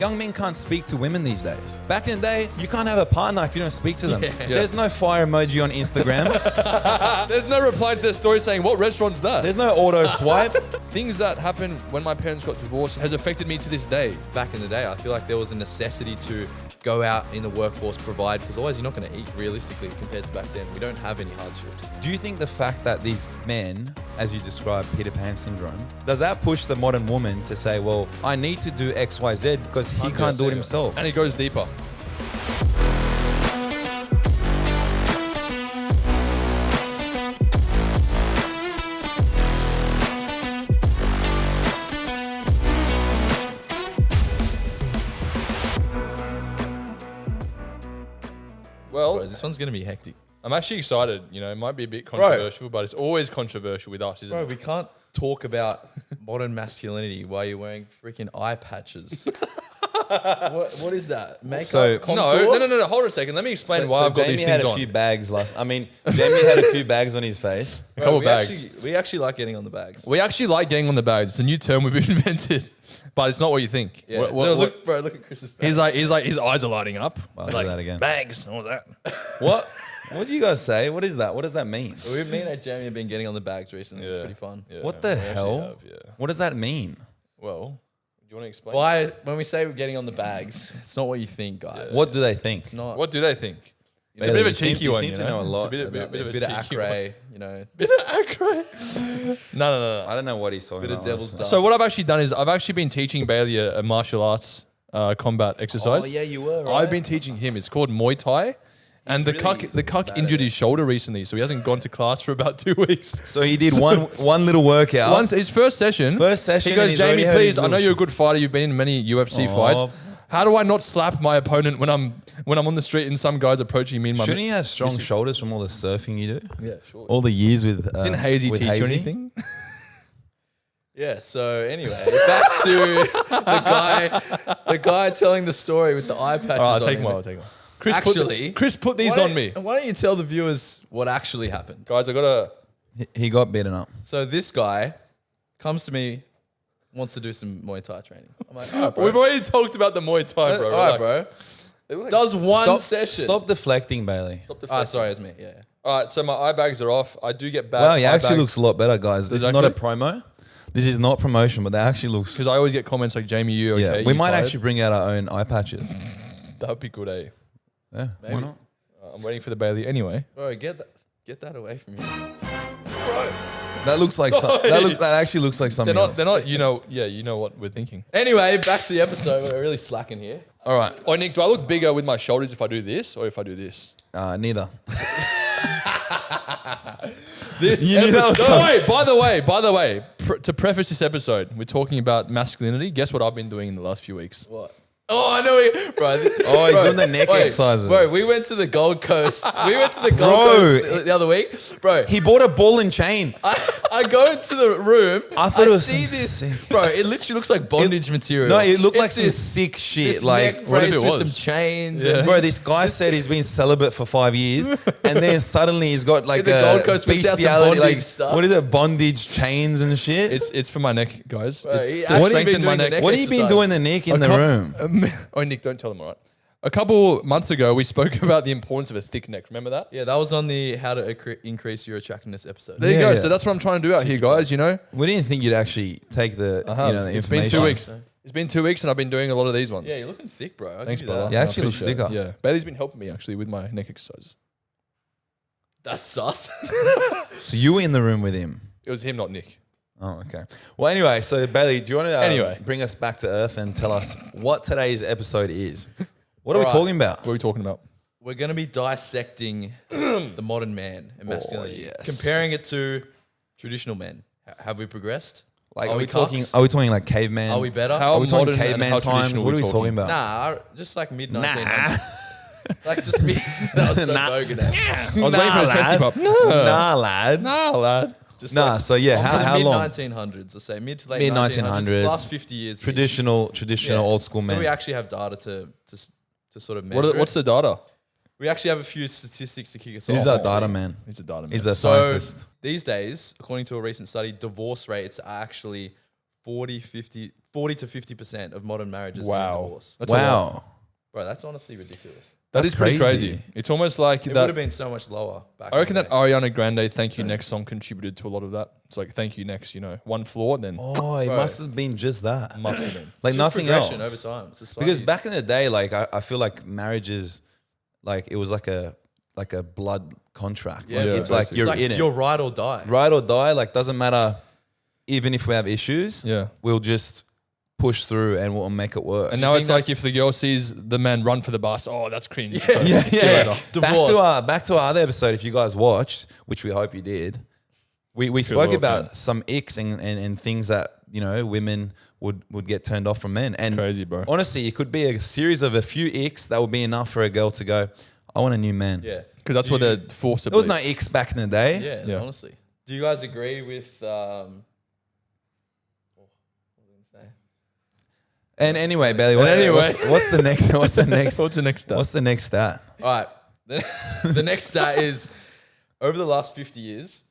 Young men can't speak to women these days. Back in the day, you can't have a partner if you don't speak to them. Yeah. There's no fire emoji on Instagram. There's no reply to their story saying, what restaurant's that? There's no auto swipe. Things that happened when my parents got divorced has affected me to this day. Back in the day, I feel like there was a necessity to go out in the workforce, provide, because otherwise you're not going to eat realistically compared to back then. We don't have any hardships. Do you think the fact that these men, as you described, Peter Pan syndrome, does that push the modern woman to say, well, I need to do X, Y, Z because he can't do it himself? And it goes deeper. Well, Bro, this one's going to be hectic. I'm actually excited. You know, it might be a bit controversial, but it's always controversial with us, isn't Bro, it? we can't talk about modern masculinity while you're wearing freaking eye patches. What is that? Makeup? So- Contour? No. Hold on a second. Let me explain why I've got Jamie these had things a on. few bags Jamie had a few bags on his face. A couple we bags. we actually like getting on the bags. We actually like getting on the bags. It's a new term we've invented, but it's not what you think. Yeah. What- Look at Chris's face. He's like, his eyes are lighting up. I'll do like, that again. Bags. What was that? What do you guys say? What is that? What does that mean? We, me and Jamie have been getting on the bags recently. It's Yeah. pretty fun. Yeah, What the we actually hell? have, yeah. What does that mean? Well, do you want to explain? When we say we're getting on the bags, it's not what you think, guys. What do they think? It's not. What do they think? It's Bailey, a bit of a you seem- cheeky you one. seem to know a It's lot a bit about of a a bit of cheeky one. acre, you know. Bit of acre. No. I don't know what he's talking Bit of about. devil's honestly. stuff. So what I've actually done is I've actually been teaching Bailey a martial arts combat exercise. Oh, yeah, you were, right? I've been teaching him. It's called Muay Thai. And the really cuck bad injured at his shoulder recently, so he hasn't gone to class for about 2 weeks. So he did one little workout. Once his first session, He goes, and Jamie, Jamie, please, please, I I know you're a good fighter. You've been in many UFC fights. How do I not slap my opponent when I'm on the street and some guy's approaching me? In my Shouldn't you have strong shoulders from all the surfing you do? Yeah, sure. All the years with Didn't Hazy with teach Hazy? you anything? Yeah, so anyway, back to the guy telling the story with the eye patches All right, I'll on take him. one. I'll take one. Chris put these on me. Why don't you tell the viewers what actually happened? Guys, I got a... He got beaten up. So this guy comes to me, wants to do some Muay Thai training. I'm like, all right, bro. We've already talked about the Muay Thai, bro. all right, Relax. bro. Does one session. Stop deflecting, Bailey. Sorry, it's me. Yeah. All right, so my eye bags are off. I do get bad Wow, he eye actually bags looks a lot better, guys. This is not a Exactly. promo. This is not promotion, but that actually looks. because I always get comments like, Jamie, you okay? Yeah, we You might tired? actually bring out our own eye patches. That would be good, eh? Yeah, why Maybe. not? I'm waiting for the Bailey anyway. Bro, get that away from me. That looks like that actually looks like something else. They're not, you know what we're thinking. Anyway, back to the episode. We're really slacking here. All right, Oh, Nick, do I look bigger with my shoulders if I do this or if I do this? neither. This You knew that was episode- Wait, by the way, to preface this episode, we're talking about masculinity. Guess what I've been doing in the last few weeks? What? Oh, I know, bro. Oh, he's doing the neck exercises. Bro, we went to the Gold Coast. Bro. The other week, bro. He bought a ball and chain. I go into the room. I thought it was see some this, sick- bro. It literally looks like bondage material. No, it looked like It's some this- sick shit. This Like, neck what if brace it with was? some chains. Yeah. And bro, this guy said he's been celibate for 5 years, and then suddenly he's got like the a Gold Coast whips out some bestiality, bondage like stuff. what is it, bondage chains and shit. It's for my neck, guys. Bro, It's he to actually been strengthen my doing the neck. neck What have you been exercise. doing the neck in the room? Oh, Nick, don't tell them, all right? A couple months ago, we spoke about the importance of a thick neck. Remember that? Yeah, that was on the how to increase your attractiveness episode. There you Yeah, go. yeah. So that's what I'm trying to do out here, guys. You know, We didn't think you'd actually take the the it's been information. 2 weeks. It's been 2 weeks, and I've been doing a lot of these ones. Yeah, you're looking thick, bro. I'll Thanks, give you brother. that. Yeah, actually I looks appreciate it. thicker. Yeah, Bailey's been helping me actually with my neck exercises. That's sus. So you were in the room with him. It was him, not Nick. Oh, okay. Well, anyway, so Bailey, do you want to Anyway. bring us back to earth and tell us what today's episode is? What are we All right. talking about? What are we talking about? We're going to be dissecting the modern man and masculinity, yes. comparing it to traditional men. Have we progressed? Like, Are are we we talking? cucks? Are we talking like caveman? Are we better? How Are we talking modern and caveman how times? traditional What are we we talking about? Nah, just like mid 1900s. Like just mid. That was so Nah. bogan. eh? I was waiting for the testy pop. Nah, lad. Nah, lad. Just Nah. So yeah, how mid long? 1900s. I say mid to late Mid 1900s. 1900s. Last 50 years. Traditional Yeah. old school So men. we actually have data to sort of measure. What's the data? We actually have a few statistics to kick us He's off. a data man. He's a data man. He's a So scientist. these days, according to a recent study, divorce rates are actually 40 to 50% of modern marriages end in Wow. divorce. That's a lot. Wow. Bro, that's honestly ridiculous. That That's is pretty crazy. crazy. It's almost like It would that. have been so much lower back I reckon in that the day. Ariana Grande "Thank You Next" song contributed to a lot of that. It's like "Thank You Next," one flaw, then Oh, it Bro. must have been just that. must have been. Like Just nothing else. progression over time. Society. Because back in the day, like I feel like marriages, like it was like a blood contract. Yeah, Like, yeah, it's like basically. you're it's like in it, you're right or die. ride or die. Like doesn't matter, even if we have issues, Yeah. we'll just push through and we'll make it work. And now think it's like that's- if the girl sees the man run for the bus, oh, that's cringe. Yeah, So, yeah, see you yeah. later. Divorce. Back to our other episode. If you guys watched, which we hope you did, we spoke Lord, about man. some icks and things that women would get turned off from men. And Crazy, bro. honestly, it could be a series of a few icks that would be enough for a girl to go, I want a new man. Yeah. Because that's Do what you- they're forced to There was believe. no icks back in the day. Yeah, Yeah. honestly. Do you guys agree with And anyway, Bailey, what's the next What's the next step? what's the next stat? All right. The next stat is over the last 50 years,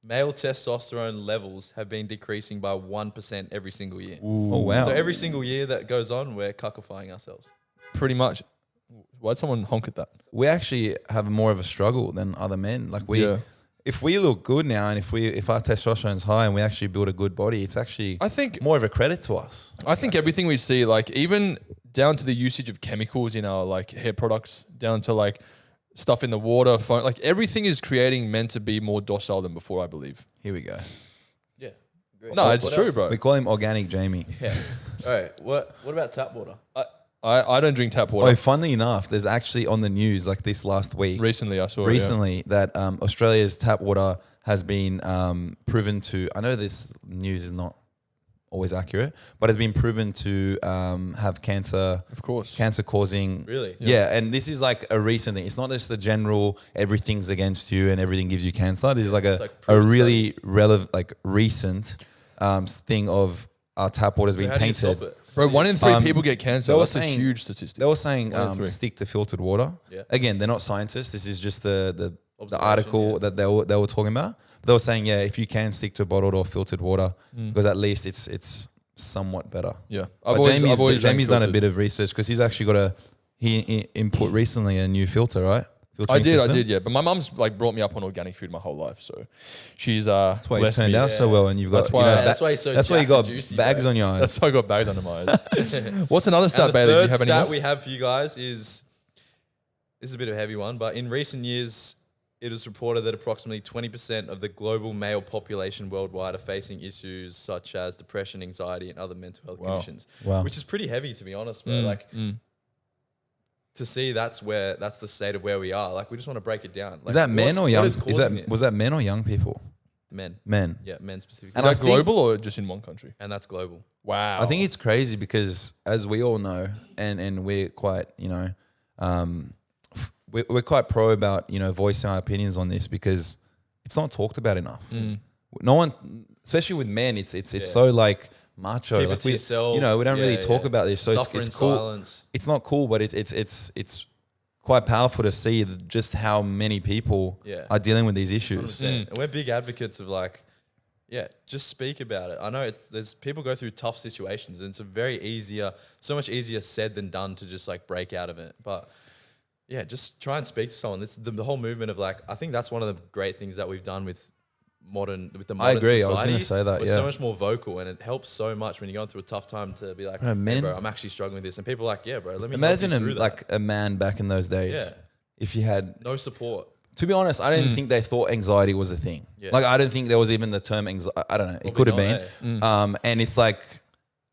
male testosterone levels have been decreasing by 1% every single year. Oh wow. So every single year that goes on, we're cuckifying ourselves. Pretty much. Why'd someone honk at that? We actually have more of a struggle than other men. Like Yeah. if we look good now and if our testosterone's high and we actually build a good body, it's actually I think more of a credit to us. I think everything we see, like even down to the usage of chemicals in our like hair products, down to like stuff in the water, phone, like everything is creating men to be more docile than before, I believe. Here we go. Yeah. Agree. No, it's What true, else? bro. We call him Organic Jamie. Yeah. All right. What about tap water? I don't drink tap water. Oh, funnily enough, there's actually on the news like this last week, Recently, I saw it, yeah. that Australia's tap water has been proven to, I know this news is not always accurate, but has been proven to have cancer Of course. causing. Really? Yeah. And this is like a recent thing. It's not just the general everything's against you and everything gives you cancer. This is like like a proven really relevant, like recent thing of our tap water's So been how do you tainted. stop it? Bro, 1 in 3 Um, people get cancer. they were That's saying- a huge statistic. They were saying 1 in 3. stick to filtered water. Yeah. Again, they're not scientists. This is just the Observation, article yeah. that they were talking about. They were saying, if you can stick to bottled or filtered water, because at least it's somewhat better. Yeah. But Jamie's Jamie's done a bit of research because he's actually got he input recently a new filter, right? I Filtering system. did, yeah. But my mum's like brought me up on organic food my whole life, so she's That's why you blessed turned me. out so well, and you've got That's why- That's why he's so that's why you jacked got and juicy, bags bro. on your eyes. That's why I got bags under my eyes. What's another And stat, the Bailey? Do you third have any stat more? we have for you guys is, this is a bit of a heavy one, but in recent years, it is reported that approximately 20% of the global male population worldwide are facing issues such as depression, anxiety, and other mental health conditions. Wow. Which is pretty heavy, to be honest, bro. Like, to see that's the state of where we are. Like, we just want to break it down. Like, Is that men or young? Was that men or young people? men? Men. Yeah, men specifically. And Is I that think- global or just in one country? And that's global. Wow. I think it's crazy because, as we all know, and we're quite, we're quite pro about voicing our opinions on this because it's not talked about enough. No one, especially with men, it's so like macho. Keep it like to yourself. we don't really Yeah, talk yeah. about this, so Suffer it's in cool. silence. It's not cool, but it's quite powerful to see just how many people Yeah. are dealing with these issues. 100%. And we're big advocates of like, just speak about it. I know there's people go through tough situations and it's so much easier said than done to just like break out of it. But yeah, just try and speak to someone. This the whole movement of like, I think that's one of the great things that we've done with the modern I agree. I was society. gonna say that, We're yeah. so much more vocal and it helps so much when you're going through a tough time to be like, Bro, hey, men- bro, I'm actually struggling with this. And people are like, yeah, bro, let me Imagine help you through that. a man back in those days. Yeah. If you had, No support. to be honest, I didn't think they thought anxiety was a thing. Yeah. Like I don't think there was even the term anxiety. I don't know. It Probably could have not, been. And it's like,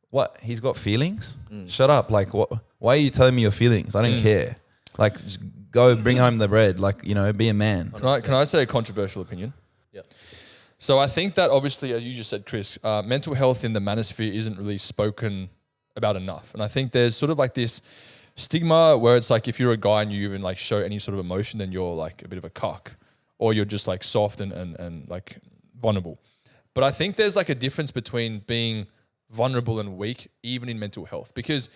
what? He's got feelings? Shut up. Like, what? Why are you telling me your feelings? I don't care. Like, just go bring home the bread. Like, be a man. Can I say a controversial opinion? Yeah. So I think that obviously, as you just said, Chris, mental health in the manosphere isn't really spoken about enough. And I think there's sort of like this stigma where it's like if you're a guy and you even like show any sort of emotion, then you're like a bit of a cuck or you're just like soft and like vulnerable. But I think there's like a difference between being vulnerable and weak, even in mental health, because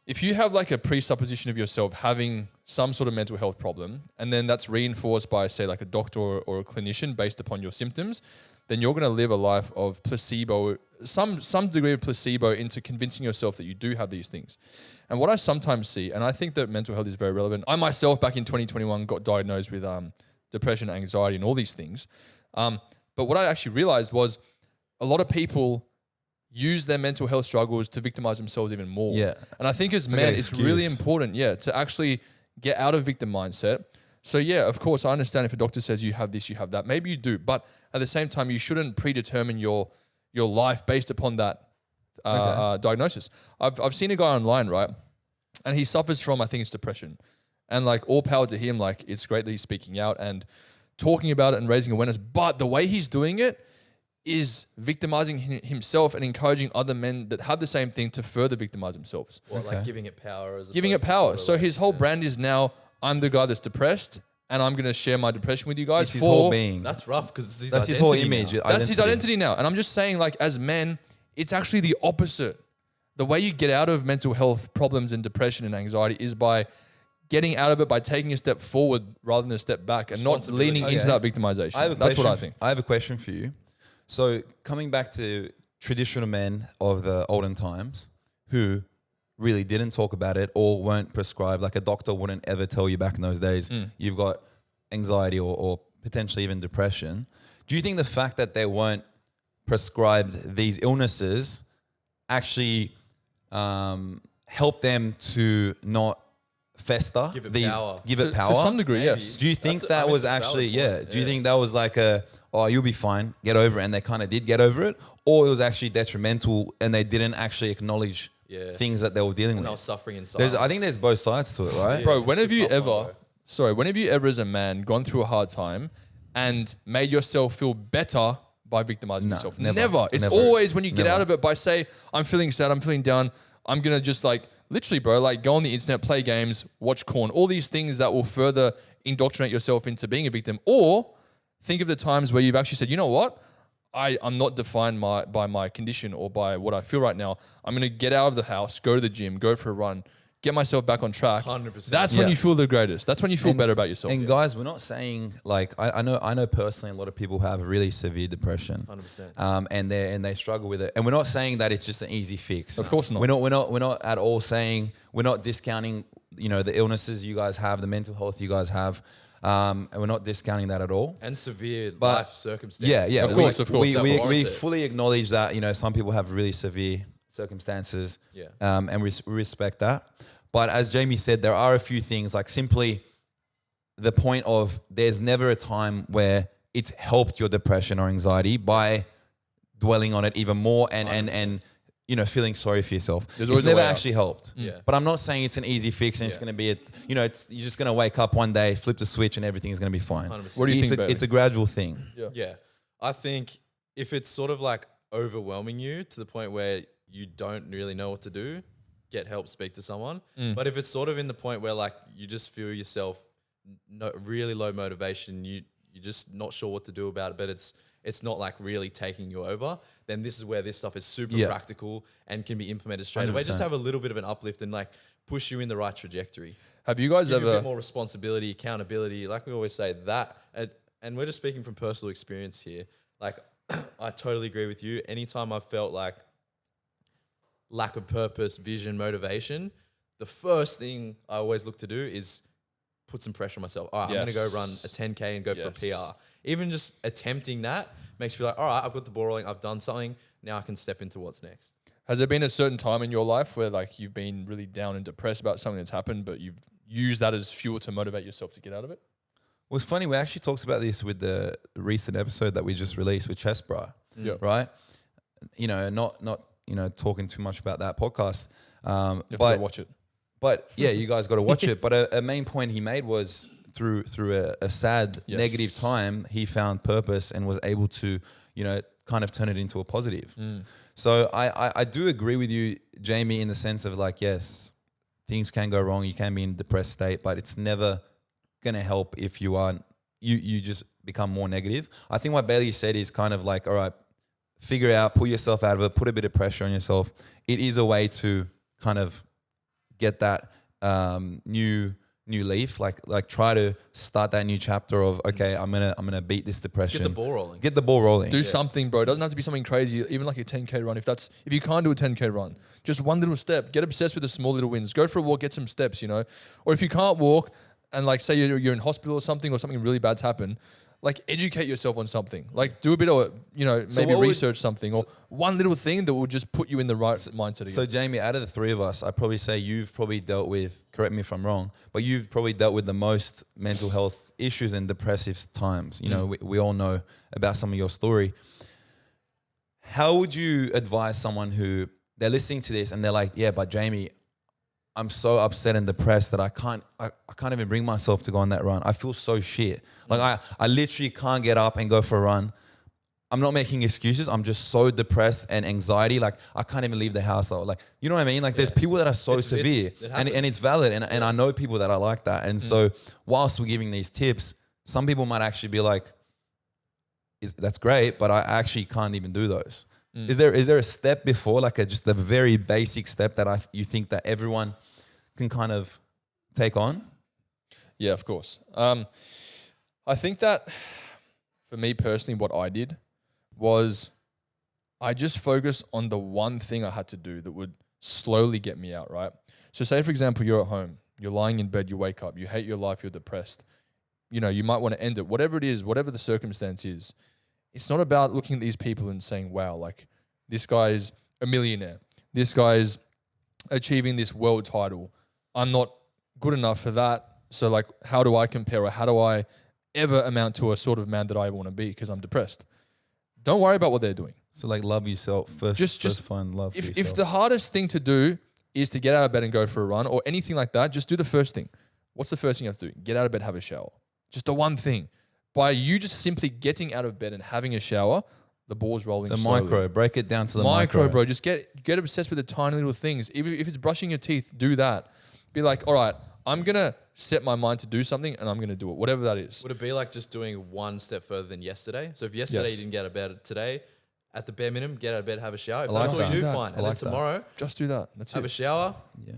if you have like a presupposition of yourself having some sort of mental health problem, and then that's reinforced by, say, like a doctor or a clinician based upon your symptoms, then you're going to live a life of placebo, some degree of placebo into convincing yourself that you do have these things. And what I sometimes see, and I think that mental health is very relevant. I myself, back in 2021, got diagnosed with depression, anxiety, and all these things. But what I actually realized was a lot of people use their mental health struggles to victimize themselves even more. Yeah. And I think as like an men, it's really excuse. important, to actually get out of victim mindset. So yeah, of course, I understand if a doctor says you have this, you have that. Maybe you do, but at the same time, you shouldn't predetermine your life based upon that diagnosis. I've seen a guy online, right? And he suffers from, I think it's depression. And like, all power to him, like, it's great that he's speaking out and talking about it and raising awareness. But the way he's doing it is victimizing himself and encouraging other men that have the same thing to further victimize themselves. What, like giving it power? Giving it power. So his whole brand is now, I'm the guy that's depressed and I'm going to share my depression with you guys. It's his whole being. That's rough because That's his whole image. That's his identity now. And I'm just saying, like, as men, it's actually the opposite. The way you get out of mental health problems and depression and anxiety is by getting out of it, by taking a step forward rather than a step back, and not leaning into that victimization. That's what I think. I have a question for you. So coming back to traditional men of the olden times who really didn't talk about it or weren't prescribed, like a doctor wouldn't ever tell you back in those days, you've got anxiety or potentially even depression. Do you think the fact that they weren't prescribed these illnesses actually helped them to not fester? Give it To power? some degree, Maybe. yes. Do you think that was actually, do you think that was like oh, you'll be fine, get over it, and they kind of did get over it? Or it was actually detrimental and they didn't actually acknowledge things that they were dealing And with? I was suffering in silence. I think there's both sides to it, right? Bro, when have it's a you tough one, ever, bro. when have you ever as a man gone through a hard time and made yourself feel better by victimizing No, yourself? never. It's Never. always when you get Never. out of it by say, I'm feeling sad, I'm feeling down, I'm going to just like, literally, bro, like go on the internet, play games, watch porn, all these things that will further indoctrinate yourself into being a victim. Or think of the times where you've actually said, you know what? I'm not defined by my condition or by what I feel right now. I'm going to get out of the house, go to the gym, go for a run, get myself back on track. 100%. That's when Yeah. you feel the greatest. That's when you feel better about yourself. And guys, we're not saying like I know personally a lot of people have really severe depression, 100%. and they struggle with it. And we're not saying that it's just an easy fix. Of course not. We're not at all saying, we're not discounting the illnesses you guys have, the mental health you guys have, and we're not discounting that at all. And severe But- life circumstances. Yeah, Of course. We That warrant it. fully acknowledge that some people have really severe circumstances. Yeah. And we respect that. But as Jamie said, there are a few things, like simply the point of there's never a time where it's helped your depression or anxiety by dwelling on it even more and feeling sorry for yourself. There's It's always a never way out. actually helped. Yeah. But I'm not saying it's an easy fix and it's going to be you're just going to wake up one day, flip the switch, and everything's going to be fine. 100%. What do you think, Bayley? It's a gradual thing. Yeah. I think if it's sort of like overwhelming you to the point where you don't really know what to do, get help, speak to someone. But if it's sort of in the point where like you just feel yourself really low motivation, you're just not sure what to do about it, but it's not like really taking you over, then this is where this stuff is super practical and can be implemented straight away. 100%. Just have a little bit of an uplift and like push you in the right trajectory. Have you guys Give you a ever... bit more responsibility, accountability. Like we always say that, and we're just speaking from personal experience here. Like I totally agree with you. Anytime I've felt like lack of purpose, vision, motivation, the first thing I always look to do is put some pressure on myself. All right, I'm going to go run a 10K and go for a PR. Even just attempting that makes you feel like, all right, I've got the ball rolling. I've done something. Now I can step into what's neit's Has there been a certain time in your life where like you've been really down and depressed about something that's happened, but you've used that as fuel to motivate yourself to get out of it? Well, it's funny. We actually talked about this with the recent episode that we just released with Chest Bra, right? Not talking too much about that podcast, You have to but go watch it. But yeah, you guys got to watch it. But a main point he made was through a sad, negative time, he found purpose and was able to, kind of turn it into a positive. So I do agree with you, Jamie, in the sense of like, yes, things can go wrong. You can be in a depressed state, but it's never going to help if you just become more negative. I think what Bayley said is kind of like, all right, figure out, pull yourself out of it, put a bit of pressure on yourself. It is a way to kind of get that new leaf, like try to start that new chapter of, okay, I'm gonna beat this depression. Get the ball rolling. Get the ball rolling. Do something, bro. It doesn't have to be something crazy. Even like a 10K run. If you can't do a 10K run, just one little step. Get obsessed with the small little wins. Go for a walk. Get some steps. Or if you can't walk, and like say you're in hospital or something really bad's happened, like educate yourself on something. Like do a bit of maybe research something, or one little thing that will just put you in the right mindset again. So Jamie, out of the three of us, I'd probably say you've probably dealt with, correct me if I'm wrong, but you've probably dealt with the most mental health issues and depressive times. We all know about some of your story. How would you advise someone who they're listening to this and they're like, yeah, but Jamie, I'm so upset and depressed that I can't even bring myself to go on that run. I feel so shit. Like I literally can't get up and go for a run. I'm not making excuses. I'm just so depressed and anxiety. Like I can't even leave the house. Like, you know what I mean? Like there's people that are so severe and it's valid. And I know people that are like that. And so whilst we're giving these tips, some people might actually be like, that's great, but I actually can't even do those. Is there a step before, like just a very basic step that you think that everyone can kind of take on? Yeah, of course. I think that for me personally, what I did was I just focused on the one thing I had to do that would slowly get me out, right? So say, for example, you're at home, you're lying in bed, you wake up, you hate your life, you're depressed. You might want to end it, whatever it is, whatever the circumstance is. It's not about looking at these people and saying, wow, like this guy is a millionaire. This guy is achieving this world title. I'm not good enough for that. So like, how do I compare, or how do I ever amount to a sort of man that I want to be because I'm depressed? Don't worry about what they're doing. So like love yourself first. Just find love for yourself. If the hardest thing to do is to get out of bed and go for a run or anything like that, just do the first thing. What's the first thing you have to do? Get out of bed, have a shower. Just the one thing. By you just simply getting out of bed and having a shower, the ball's rolling slowly. Micro, break it down to the micro. Bro. Just get obsessed with the tiny little things. If it's brushing your teeth, do that. Be like, all right, I'm going to set my mind to do something and I'm going to do it, whatever that is. Would it be like just doing one step further than yesterday? So if yesterday you didn't get out of bed, today, at the bare minimum, get out of bed, have a shower. If that's what you do, fine. And then tomorrow, just do that. That's it. have a shower. Yeah.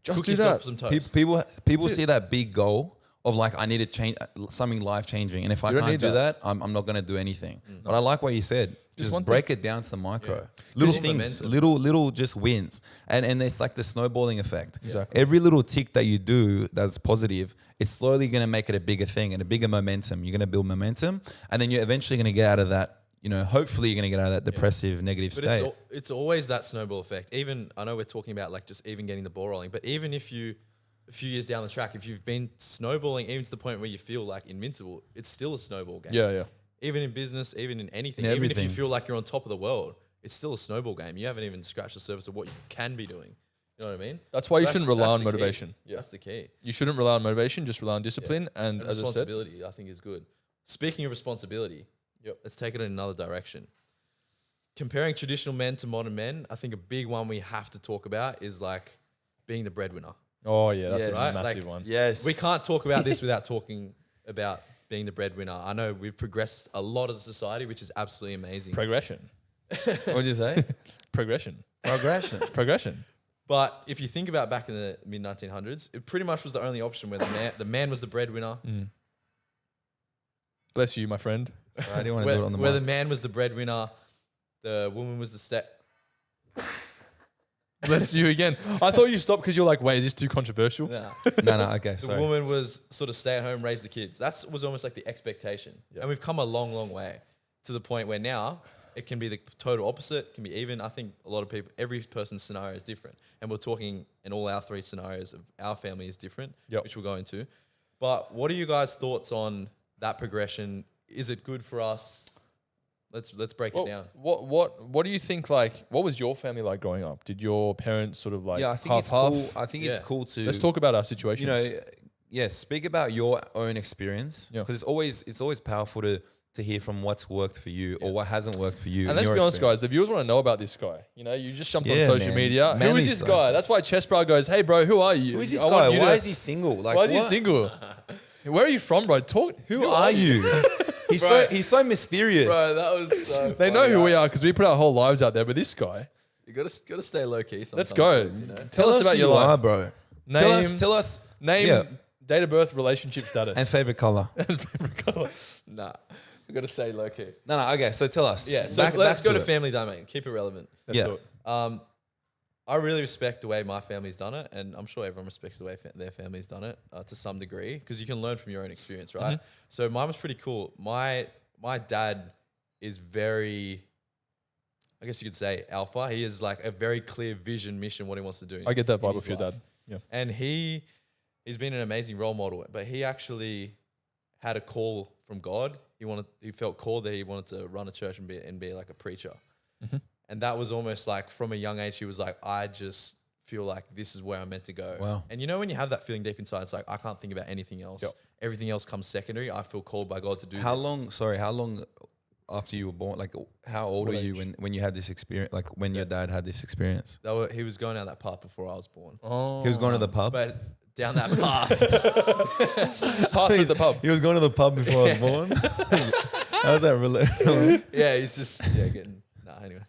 Just do that. Some toast. People see that big goal of like, I need to change something life changing. And if I can't do that, I'm not going to do anything. But I like what you said. Just break it down to the micro. Yeah. Little things, little just wins. And it's like the snowballing effect. Exactly. Every little tick that you do that's positive, it's slowly going to make it a bigger thing and a bigger momentum. You're going to build momentum. And then you're eventually going to get out of that, hopefully you're going to get out of that depressive, negative state. It's always that snowball effect. Even, I know we're talking about like just even getting the ball rolling, but even if you, a few years down the track, if you've been snowballing even to the point where you feel like invincible, it's still a snowball game. Yeah. Even in business, even in anything, even if you feel like you're on top of the world, it's still a snowball game. You haven't even scratched the surface of what you can be doing. You know what I mean? That's why you shouldn't rely on motivation. Yeah. That's the key. You shouldn't rely on motivation, just rely on discipline. And as I said, responsibility, I think, is good. Speaking of responsibility, let's take it in another direction. Comparing traditional men to modern men, I think a big one we have to talk about is like being the breadwinner. Oh yeah, that's a right? massive one. Yes. We can't talk about this without talking about being the breadwinner. I know we've progressed a lot as a society, which is absolutely amazing. Progression. What did you say? Progression. Progression. But if you think about back in the mid 1900s, it pretty much was the only option where the man was the breadwinner. Bless you, my friend. Sorry, I didn't want to do it on the where mic. the man was the breadwinner, the woman was the Bless you again. I thought you stopped because you're like, wait, is this too controversial? No. Okay, The sorry. woman was sort of stay at home, raise the kids. That was almost like the expectation. Yeah. And we've come a long, long way to the point where now it can be the total opposite. It can be even. I think a lot of people, every person's scenario is different. And we're talking in all our three scenarios of our family is different, which we'll go into. But what are you guys' thoughts on that progression? Is it good for us? Let's break it down. What do you think? Like, what was your family like growing up? Did your parents sort of like I think it's cool. I think it's cool to Let's talk about our situations. Speak about your own experience because it's always powerful to hear from what's worked for you or what hasn't worked for you. And let's be honest, guys, the viewers want to know about this guy. You just jumped on social media. Who is this guy? That's why Chess Bro goes, hey bro, who are you? Who is this guy? Why is he single? Like, why is he single? Where are you from, bro? Who are you? He's so mysterious. Bro, that was so They know who we are because we put our whole lives out there. But this guy, You gotta stay low key sometimes. Let's go. Chris, you know? Tell us about who your you life. are, bro. Name, Tell us name, yeah. date of birth, relationship status, and favorite color. and favorite color. Nah, we gotta stay low key. No, okay. So tell us. Yeah, so let's go to family dynamic. Keep it relevant. Let's Yeah. do it. I really respect the way my family's done it, and I'm sure everyone respects the way their family's done it to some degree, because you can learn from your own experience, right? So mine was pretty cool. My dad is very, I guess you could say, alpha. He is like a very clear vision, mission, what he wants to do. I get that in vibe his of your life. dad. Yeah. And he's been an amazing role model, but he actually had a call from God. He felt called that he wanted to run a church and be like a preacher. And that was almost like from a young age, he was like, I just feel like this is where I'm meant to go. Wow. And you know, when you have that feeling deep inside, it's like, I can't think about anything else. Yep. Everything else comes secondary. I feel called by God to do How this. long after you were born? Like, how old were you when you had this experience? Like, when your dad had this experience? He was going down that path before I was born. Oh. He was going to the pub. But down that path, Pass us the pub. He was going to the pub before I was born. How's that related? yeah, he's just getting anyway.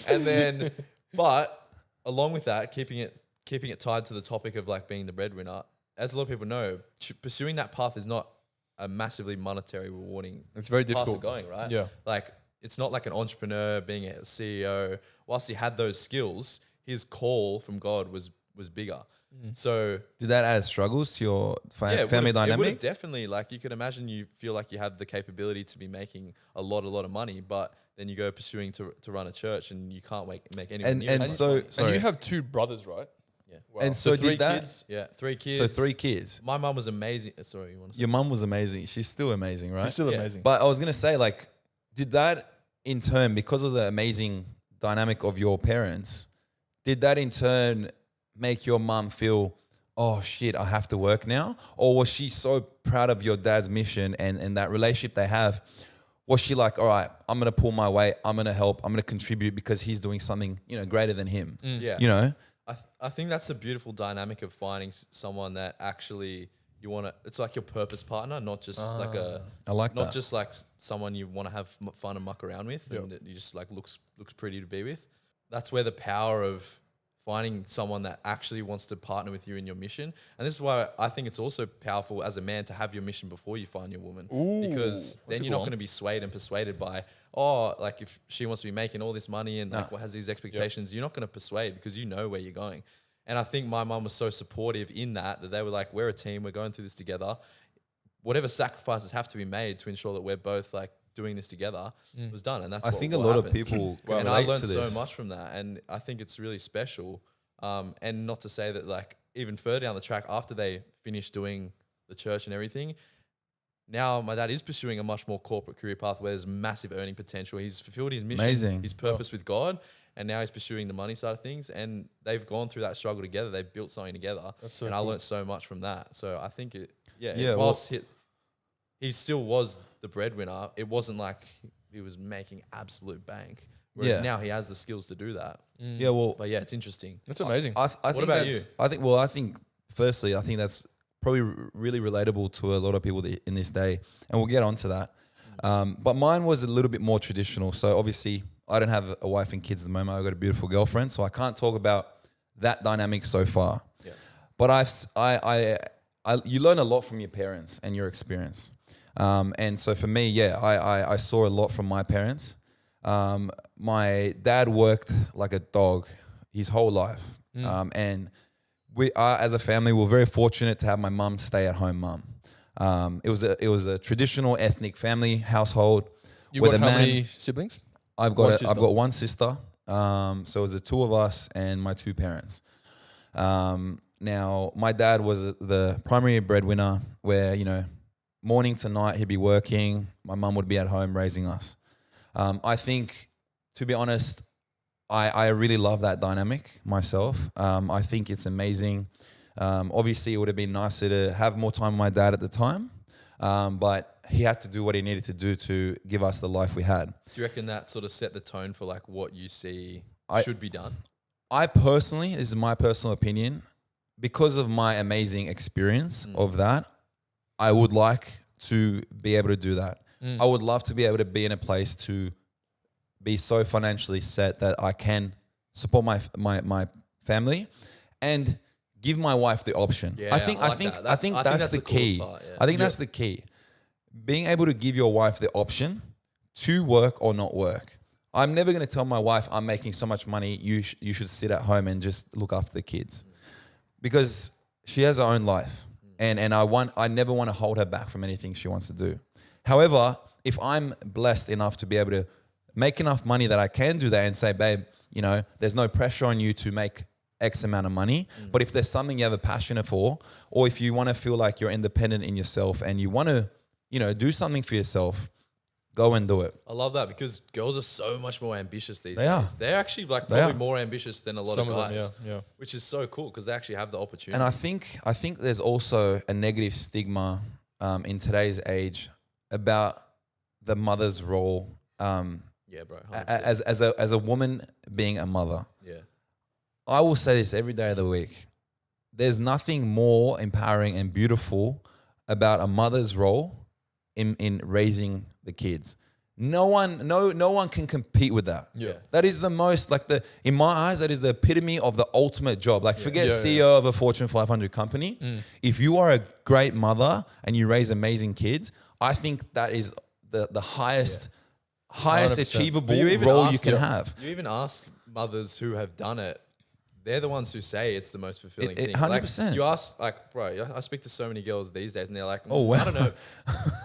And then, but along with that, keeping it tied to the topic of like being the breadwinner, as a lot of people know, pursuing that path is not a massively monetary rewarding. It's very path difficult. of going, right? Yeah. Like, it's not like an entrepreneur being a CEO. Whilst he had those skills, his call from God was bigger. So Did that add struggles to your family it would've dynamic? definitely, like, you could imagine you feel like you have the capability to be making a lot of money, but then you go pursuing to run a church and you can't make anyone And- near and as much so- money. And Sorry. you have two brothers, right? Yeah. Wow. And so three did that- kids? Yeah, 3 kids. So 3 kids. My mum was amazing. Sorry, you want to say? Your mum was amazing. She's still amazing, right? She's still Yeah. amazing. But I was gonna say, like, did that in turn, because of the amazing dynamic of your parents, did that in turn make your mum feel, oh shit, I have to work now? Or was she so proud of your dad's mission and that relationship they have? Was she like, all right, I'm gonna pull my weight, I'm gonna help, I'm gonna contribute because he's doing something, greater than him? Yeah. You know? I think that's a beautiful dynamic of finding someone that actually you want to. It's like your purpose partner, not just like I like not that. just like someone you want to have fun and muck around with, and that you just like looks pretty to be with. That's where the power of finding someone that actually wants to partner with you in your mission. And this is why I think it's also powerful as a man to have your mission before you find your woman. Because that's then a you're good not one. going to be swayed and persuaded by, like if she wants to be making all this money and like has these expectations, you're not going to persuade because you know where you're going. And I think my mum was so supportive in that they were like, we're a team, we're going through this together. Whatever sacrifices have to be made to ensure that we're both like doing this together was done. And that's I think a lot of people can and I relate learned to so this. much from that. And I think it's really special. And not to say that like even further down the track after they finished doing the church and everything, now my dad is pursuing a much more corporate career path where there's massive earning potential. He's fulfilled his mission, Amazing. his purpose with God, and now he's pursuing the money side of things. And they've gone through that struggle together. They've built something together. That's so and I cool. learned so much from that. So I think Yeah, whilst he still was the breadwinner, it wasn't like he was making absolute bank. Whereas Yeah. now he has the skills to do that. Yeah, well, But yeah, it's interesting. That's amazing. I think about that's, I think firstly, I think that's probably really relatable to a lot of people in this day, and we'll get onto that. But mine was a little bit more traditional. So obviously, I don't have a wife and kids at the moment. I've got a beautiful girlfriend, so I can't talk about that dynamic so far. Yeah. But you learn a lot from your parents and your experience. And so for me, I saw a lot from my parents. My dad worked like a dog his whole life. And we are, as a family, we're very fortunate to have my mum stay at home mum. It was a traditional ethnic family household. You've where got the how man- many siblings? I've got one sister. So it was the two of us and my two parents. Now my dad was the primary breadwinner, where morning to night he'd be working. My mum would be at home raising us. I think, to be honest, I really love that dynamic myself. I think it's amazing. Obviously, it would have been nicer to have more time with my dad at the time, but he had to do what he needed to do to give us the life we had. Do you reckon that sort of set the tone for like what you see should be done? I personally, this is my personal opinion, because of my amazing experience of that, I would like to be able to do that. I would love to be able to be in a place to be so financially set that I can support my family and give my wife the option. Yeah, I think I like that. I think that's the coolest key. part, yeah. I think that's the key. Being able to give your wife the option to work or not work. I'm never going to tell my wife I'm making so much money, you should sit at home and just look after the kids, because she has her own life, and I never want to hold her back from anything she wants to do. However, if I'm blessed enough to be able to make enough money that I can do that and say, babe, you know, there's no pressure on you to make X amount of money, but if there's something you have a passion for, or if you want to feel like you're independent in yourself and you want to, you know, do something for yourself, go and do it. I love that because girls are so much more ambitious these They days. are. They're actually like They probably are. more ambitious than a lot Some of of guys. them, yeah. Which is so cool because they actually have the opportunity. And I think there's also a negative stigma in today's age about the mother's role yeah, bro. 100%. as a woman being a mother. Yeah. I will say this every day of the week. There's nothing more empowering and beautiful about a mother's role in raising the kids. No one can compete with that. Yeah. That is the most, like, in my eyes, that is the epitome of the ultimate job. Like, forget Yeah, CEO of a Fortune 500 company. If you are a great mother and you raise amazing kids, I think that is the highest 100%. achievable But role you can have. You even ask mothers who have done it. They're the ones who say it's the most fulfilling thing. 100%. Like, you ask, like, bro, I speak to so many girls these days and they're like, Oh, wow. I don't know.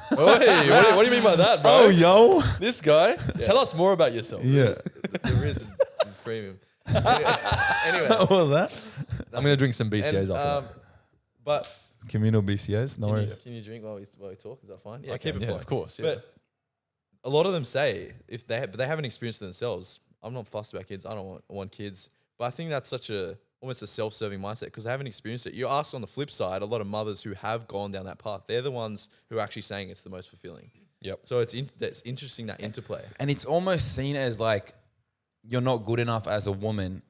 Hey, what do you mean by that, bro? Oh, yo. This guy. Tell us more about yourself. Yeah. The risk is premium. Anyway, What was that? I'm gonna drink some BCAs and, after that. but Communal BCS? No worries. can you drink while we talk? Is that fine? I keep can, it yeah, flowing. of course. Yeah. But a lot of them say if they haven't experienced it themselves, I'm not fussed about kids. I don't want kids. But I think that's such almost a self-serving mindset because they haven't experienced it. You ask on the flip side, a lot of mothers who have gone down that path, they're the ones who are actually saying it's the most fulfilling. Yep. So it's interesting, that interplay. And it's almost seen as like you're not good enough as a woman.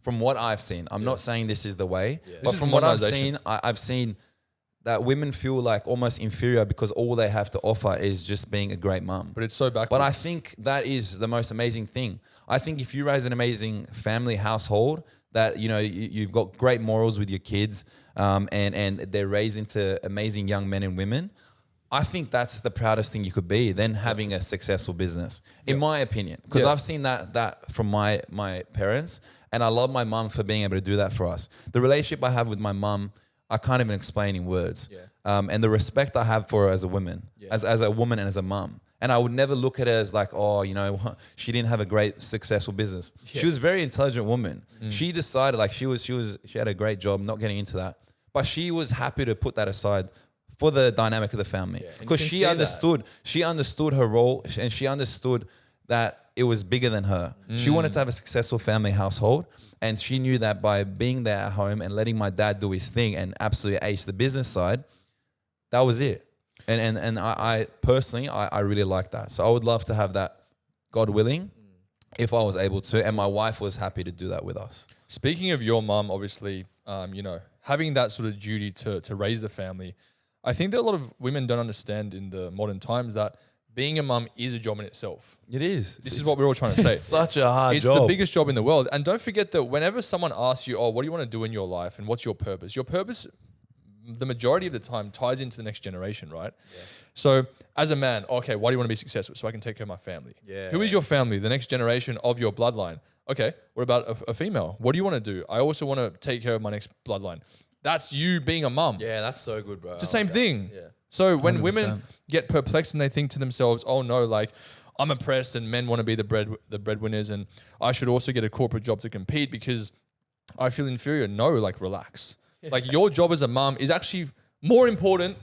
From what I've seen, I'm not saying this is the way, This but is from what I've modernization. seen, I've seen that women feel like almost inferior because all they have to offer is just being a great mum. But it's so backwards. But I think that is the most amazing thing. I think if you raise an amazing family household, that, you know, you've got great morals with your kids, and they're raised into amazing young men and women, I think that's the proudest thing you could be than having a successful business, in my opinion. Because I've seen that from my parents, and I love my mum for being able to do that for us. The relationship I have with my mum, I can't even explain in words. And the respect I have for her as a woman, as a woman and as a mum. And I would never look at her as like, oh, you know, she didn't have a great successful business. She was a very intelligent woman. She decided, like, she had a great job, not getting into that, but she was happy to put that aside for the dynamic of the family, because she understood her role, and she understood that it was bigger than her. She wanted to have a successful family household, and she knew that by being there at home and letting my dad do his thing and absolutely ace the business side, that was it. And I personally, I really like that. So I would love to have that, God willing, if I was able to, and my wife was happy to do that with us. Speaking of your mum, obviously, you know, having that sort of duty to raise a family, I think that a lot of women don't understand in the modern times that being a mum is a job in itself. It is. This is what we're all trying to say. It's such a hard It's job. the biggest job in the world. And don't forget that whenever someone asks you, oh, what do you want to do in your life and what's your purpose? Your purpose, the majority of the time, ties into the next generation, right? Yeah. So as a man, okay, why do you want to be successful? So I can take care of my family. Yeah. Who is your family? The next generation of your bloodline. Okay, what about a female? What do you want to do? I also want to take care of my next bloodline. That's you being a mum. Yeah, that's so good, bro. It's the same thing. Yeah. So when 100%. women get perplexed and they think to themselves, oh no, like I'm oppressed and men want to be the breadwinners and I should also get a corporate job to compete because I feel inferior. No, like relax. Like your job as a mum is actually more important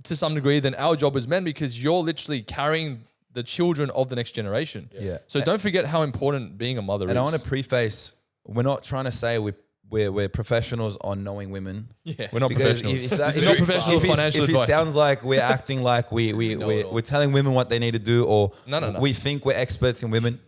to some degree than our job as men because you're literally carrying the children of the next generation. Yeah. So don't forget how important being a mother is. And I want to preface, we're not trying to say we're professionals on knowing women. Yeah. We're not Because professionals. if that- This is if not it- professional if it's- financial if advice. it sounds like we're acting like know it all. we're telling women what they need to do, or No. we think we're experts in women,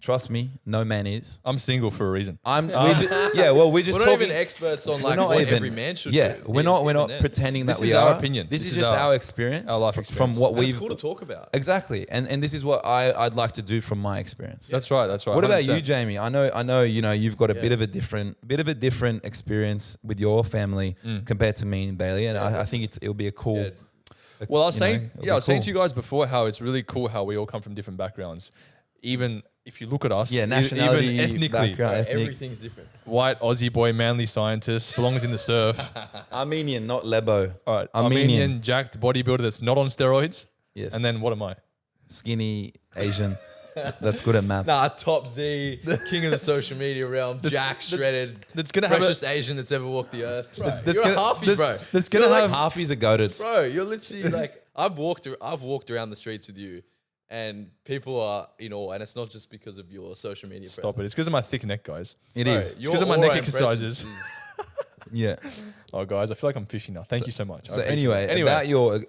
Trust me, no man is. I'm single for a reason. We just, yeah, well, we're just We're not talking. even experts on We're like not what even- every man should yeah, do. we're not even then. pretending This that we is are. our opinion. This This is is just our- our experience, our life from experience. what And it's we've cool to talk about. exactly, and this is what I'd like to do from my experience. That's right. That's right. What about 100%. you, Jamie? I know. You know, you've got a bit of a different experience with your family compared to me and Bailey, and I think it'll be a cool. Yeah. Well, I was you know, saying, it'll yeah, I be was saying to cool. you guys before how it's really cool how we all come from different backgrounds. Even if you look at us, Yeah, nationality, even ethnically, background, ethnic. Everything's different. white Aussie boy, manly scientist, belongs in the surf. Armenian, not Lebo. All right, Armenian. Armenian jacked bodybuilder that's not on steroids. Yes. And then what am I? Skinny Asian. That's good at math. Nah, top Z, king of the social media realm, Jack shredded, That's gonna have freshest Asian that's ever walked the earth. Bro, that's you're gonna- a halfie, that's- bro. that's gonna You're have- Halfies are goated. bro. You're literally like I've walked around the streets with you, and people are in awe, and it's not just because of your social media. Stop it! It's because of my thick neck, guys. It Bro, is. your 'cause of my aura neck and exercises. presence is- Yeah. Oh, guys, I feel like I'm fishing now. Thank you so much. I So appreciate anyway, it. about your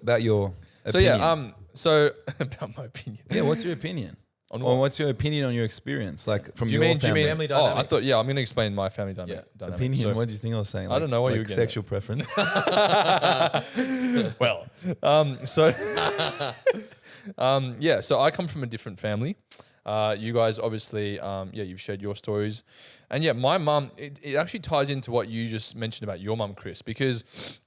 So opinion. yeah, so about my opinion. Yeah, what's your opinion? On Or what? what's your opinion on your experience, like from Do you your mean? Do you family? mean? Family Oh, I dynamic. thought. Yeah, I'm going to explain my family dynamic. Opinion. So- What do you think I was saying? I don't know what you were like getting at. sexual preference. Well, yeah. So I come from a different family. You guys obviously, you've shared your stories, and yeah, my mum. It actually ties into what you just mentioned about your mum, Chris, because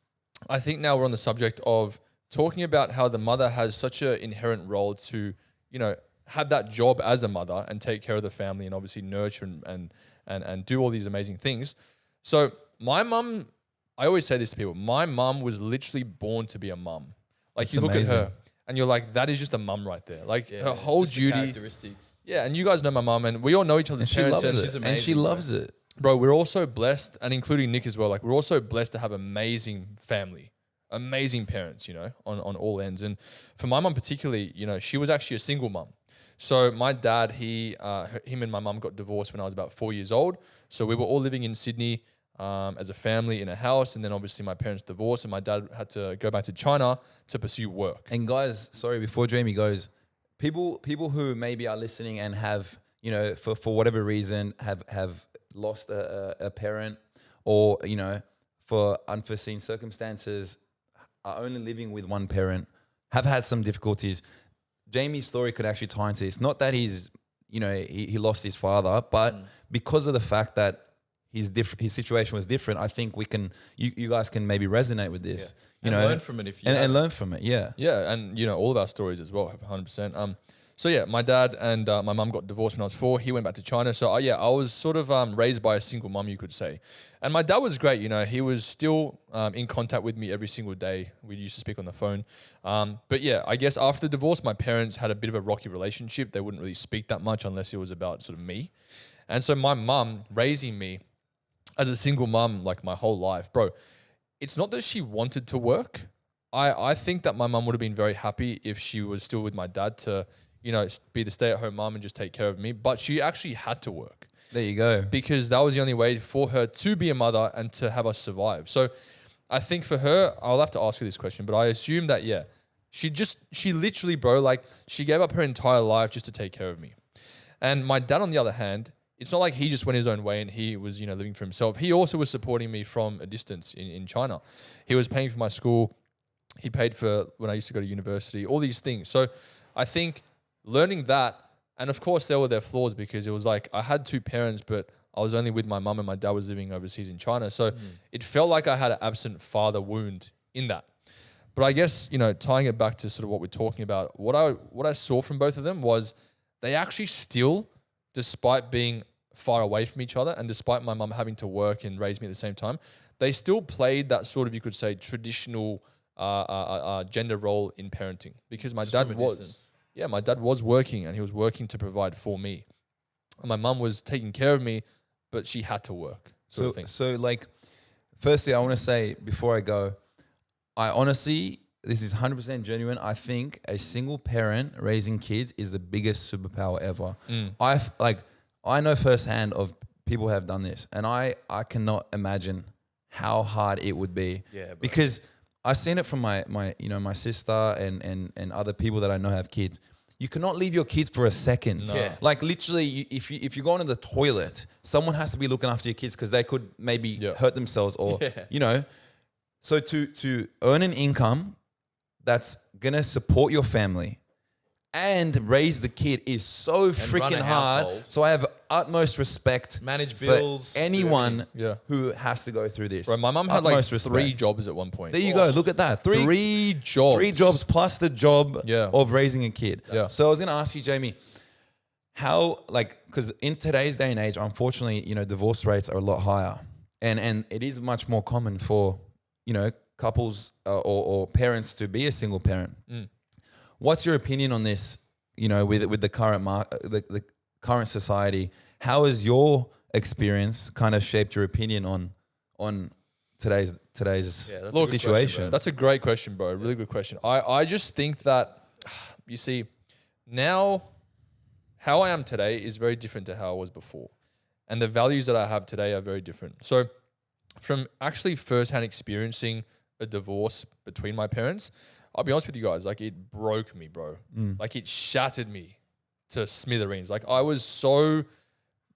I think now we're on the subject of talking about how the mother has such an inherent role to, have that job as a mother and take care of the family and obviously nurture and do all these amazing things. So my mum, I always say this to people, my mum was literally born to be a mum. Like That's you look amazing. at her and you're like, that is just a mum right there. Like Yeah, her whole just the duty. characteristics. Yeah, and you guys know my mum and we all know each other's And she parents. loves and it. she's And amazing, she bro. loves it. Bro, we're also blessed, and including Nick as well, like we're also blessed to have amazing family, amazing parents, on all ends. And for my mum particularly, she was actually a single mum. So my dad, him and my mum got divorced when I was about 4 years old. So we were all living in Sydney as a family in a house. And then obviously my parents divorced and my dad had to go back to China to pursue work. And guys, sorry, before Jamie goes, people who maybe are listening and have, for whatever reason have lost a parent or, for unforeseen circumstances are only living with one parent, have had some difficulties. Jamie's story could actually tie into this. Not that he's, he lost his father, but because of the fact that his situation was different, I think you guys can maybe resonate with this. And learn from it if you and haven't. learn from it. Yeah. Yeah, and all of our stories as well, 100%. So yeah, my dad and my mum got divorced when I was 4. He went back to China. So I was sort of raised by a single mum, you could say. And my dad was great. He was still in contact with me every single day. We used to speak on the phone. But yeah, I guess after the divorce, my parents had a bit of a rocky relationship. They wouldn't really speak that much unless it was about sort of me. And so my mum raising me as a single mum, like my whole life, bro, it's not that she wanted to work. I think that my mum would have been very happy if she was still with my dad to, be the stay-at-home mum and just take care of me. But she actually had to work There you go. because that was the only way for her to be a mother and to have us survive. So I think for her, I'll have to ask her this question, but I assume that, yeah, she literally, bro, like she gave up her entire life just to take care of me. And my dad, on the other hand, it's not like he just went his own way and he was, living for himself. He also was supporting me from a distance in China. He was paying for my school. He paid for when I used to go to university, all these things. So I think learning that, and of course there were their flaws because it was like I had 2 parents, but I was only with my mum and my dad was living overseas in China. So it felt like I had an absent father wound in that. But I guess, tying it back to sort of what we're talking about, what I saw from both of them was they actually still, despite being far away from each other and despite my mum having to work and raise me at the same time, they still played that sort of, you could say, traditional gender role in parenting because my Just dad from a was... distance. Yeah, my dad was working and he was working to provide for me. And my mum was taking care of me, but she had to work. Sort of thing. So like, firstly, I want to say before I go, I honestly, this is 100% genuine. I think a single parent raising kids is the biggest superpower ever. I know firsthand of people who have done this, and I cannot imagine how hard it would be. Yeah, bro. Because I've seen it from my sister and other people that I know have kids. you cannot leave your kids for a second. No. Yeah. Like literally, if you go into the toilet, someone has to be looking after your kids because they could maybe hurt themselves or So to earn an income that's gonna support your family and raise the kid is so run freaking a hard. household. So I have utmost respect. Manage for bills, anyone Yeah. who has to go through this. Bro, my mum had like Utmost 3 respect. jobs at one point. There you go. Look at that. 3 jobs. 3 jobs plus the job Yeah. of raising a kid. Yeah. So I was gonna ask you, Jamie, how because in today's day and age, unfortunately, divorce rates are a lot higher, and it is much more common for couples or parents to be a single parent. What's your opinion on this? With the current the current society, how has your experience kind of shaped your opinion on today's that's a good situation? question, bro. That's a great question, bro. Really good question. I just think that, you see, now how I am today is very different to how I was before. And the values that I have today are very different. So from actually firsthand experiencing a divorce between my parents, I'll be honest with you guys, like it broke me, bro. Like it shattered me to smithereens. Like I was so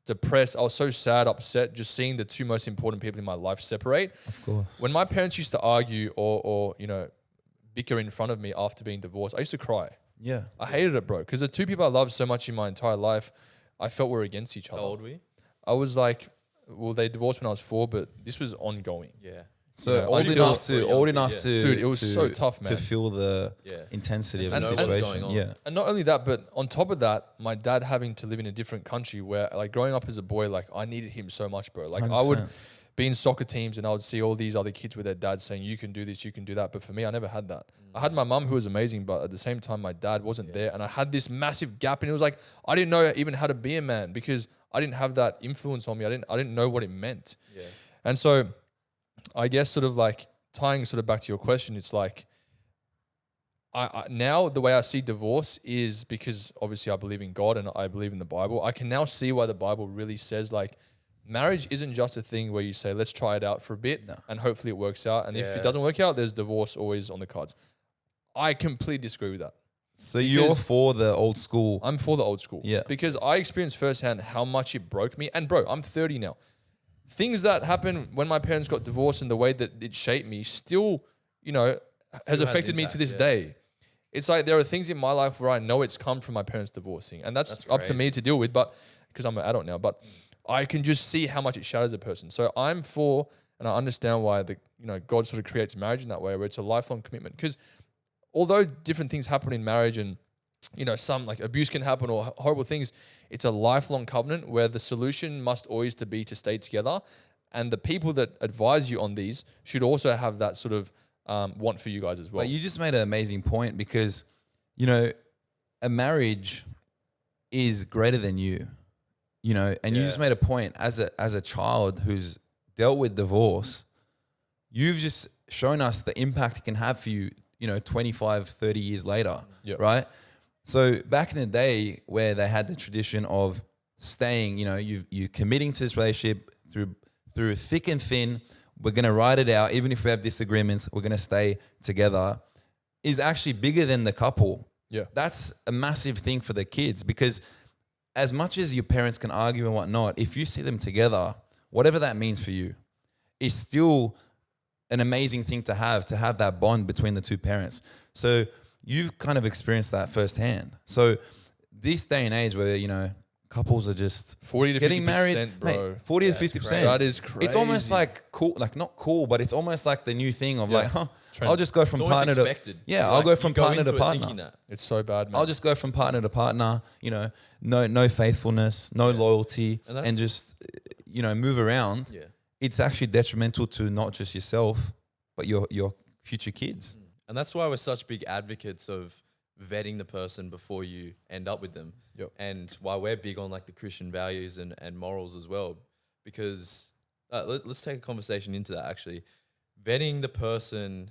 depressed. I was so sad, upset, just seeing the 2 most important people in my life separate. Of course. When my parents used to argue or bicker in front of me after being divorced, I used to cry. Yeah. I hated it, bro, because the 2 people I loved so much in my entire life, I felt were against each How other. old were you? I was like, well, they divorced when I was 4, but this was ongoing. Yeah. So Yeah, old until- enough to Dude, it was so tough, to man. feel the Yeah. intensity of And the to know what's situation. going on. Yeah. And not only that, but on top of that, my dad having to live in a different country where, like, growing up as a boy, like, I needed him so much, bro. Like, I would 100%. be in soccer teams and I would see all these other kids with their dads saying, you can do this, you can do that. But for me, I never had that. I had my mum who was amazing, but at the same time, my dad wasn't there. And I had this massive gap. And it was like, I didn't know even how to be a man because I didn't have that influence on me. I didn't know what it meant. Yeah. And so I guess sort of like tying sort of back to your question, it's like, I now the way I see divorce is because obviously I believe in God and I believe in the Bible. I can now see why the Bible really says like marriage isn't just a thing where you say, let's try it out for a bit and hopefully it works out. And if Yeah. it doesn't work out, there's divorce always on the cards. I completely disagree with that. So you're Because- for the old school. I'm for the old school. Yeah. Because I experienced firsthand how much it broke me. And bro, I'm 30 now. Things that happened when my parents got divorced and the way that it shaped me still, has has affected me to impact, this yeah. day. It's like there are things in my life where I know it's come from my parents divorcing. And that's up to me crazy. to deal with, but because I'm an adult now. But I can just see how much it shatters a person. So I'm for, and I understand why God sort of creates marriage in that way, where it's a lifelong commitment. Because although different things happen in marriage and some like abuse can happen or horrible things, it's a lifelong covenant where the solution must always be to stay together. And the people that advise you on these should also have that sort of want for you guys as well. But you just made an amazing point because, a marriage is greater than you, and you just made a point as a child who's dealt with divorce, you've just shown us the impact it can have for you, 25, 30 years later, right? So back in the day where they had the tradition of staying, you committing to this relationship through thick and thin, we're going to ride it out. Even if we have disagreements, we're going to stay together, is actually bigger than the couple. Yeah. That's a massive thing for the kids because as much as your parents can argue and whatnot, if you see them together, whatever that means for you, is still an amazing thing to have that bond between the two parents. So you've kind of experienced that firsthand. So this day and age where, couples are just 40 to getting 50%, married, bro. mate, 40 to 50%. That is crazy. It's almost like cool, like not cool, but it's almost like the new thing of like, Trend. I'll just go from It's almost partner expected. to I'll Like, go from you go partner to into it thinking partner. that. It's so bad, man. I'll just go from partner to partner, no faithfulness, no loyalty, And that- and just, move around. Yeah. It's actually detrimental to not just yourself, but your future kids. And that's why we're such big advocates of vetting the person before you end up with them. Yep. And why we're big on like the Christian values and morals as well. Because let's take a conversation into that actually. Vetting the person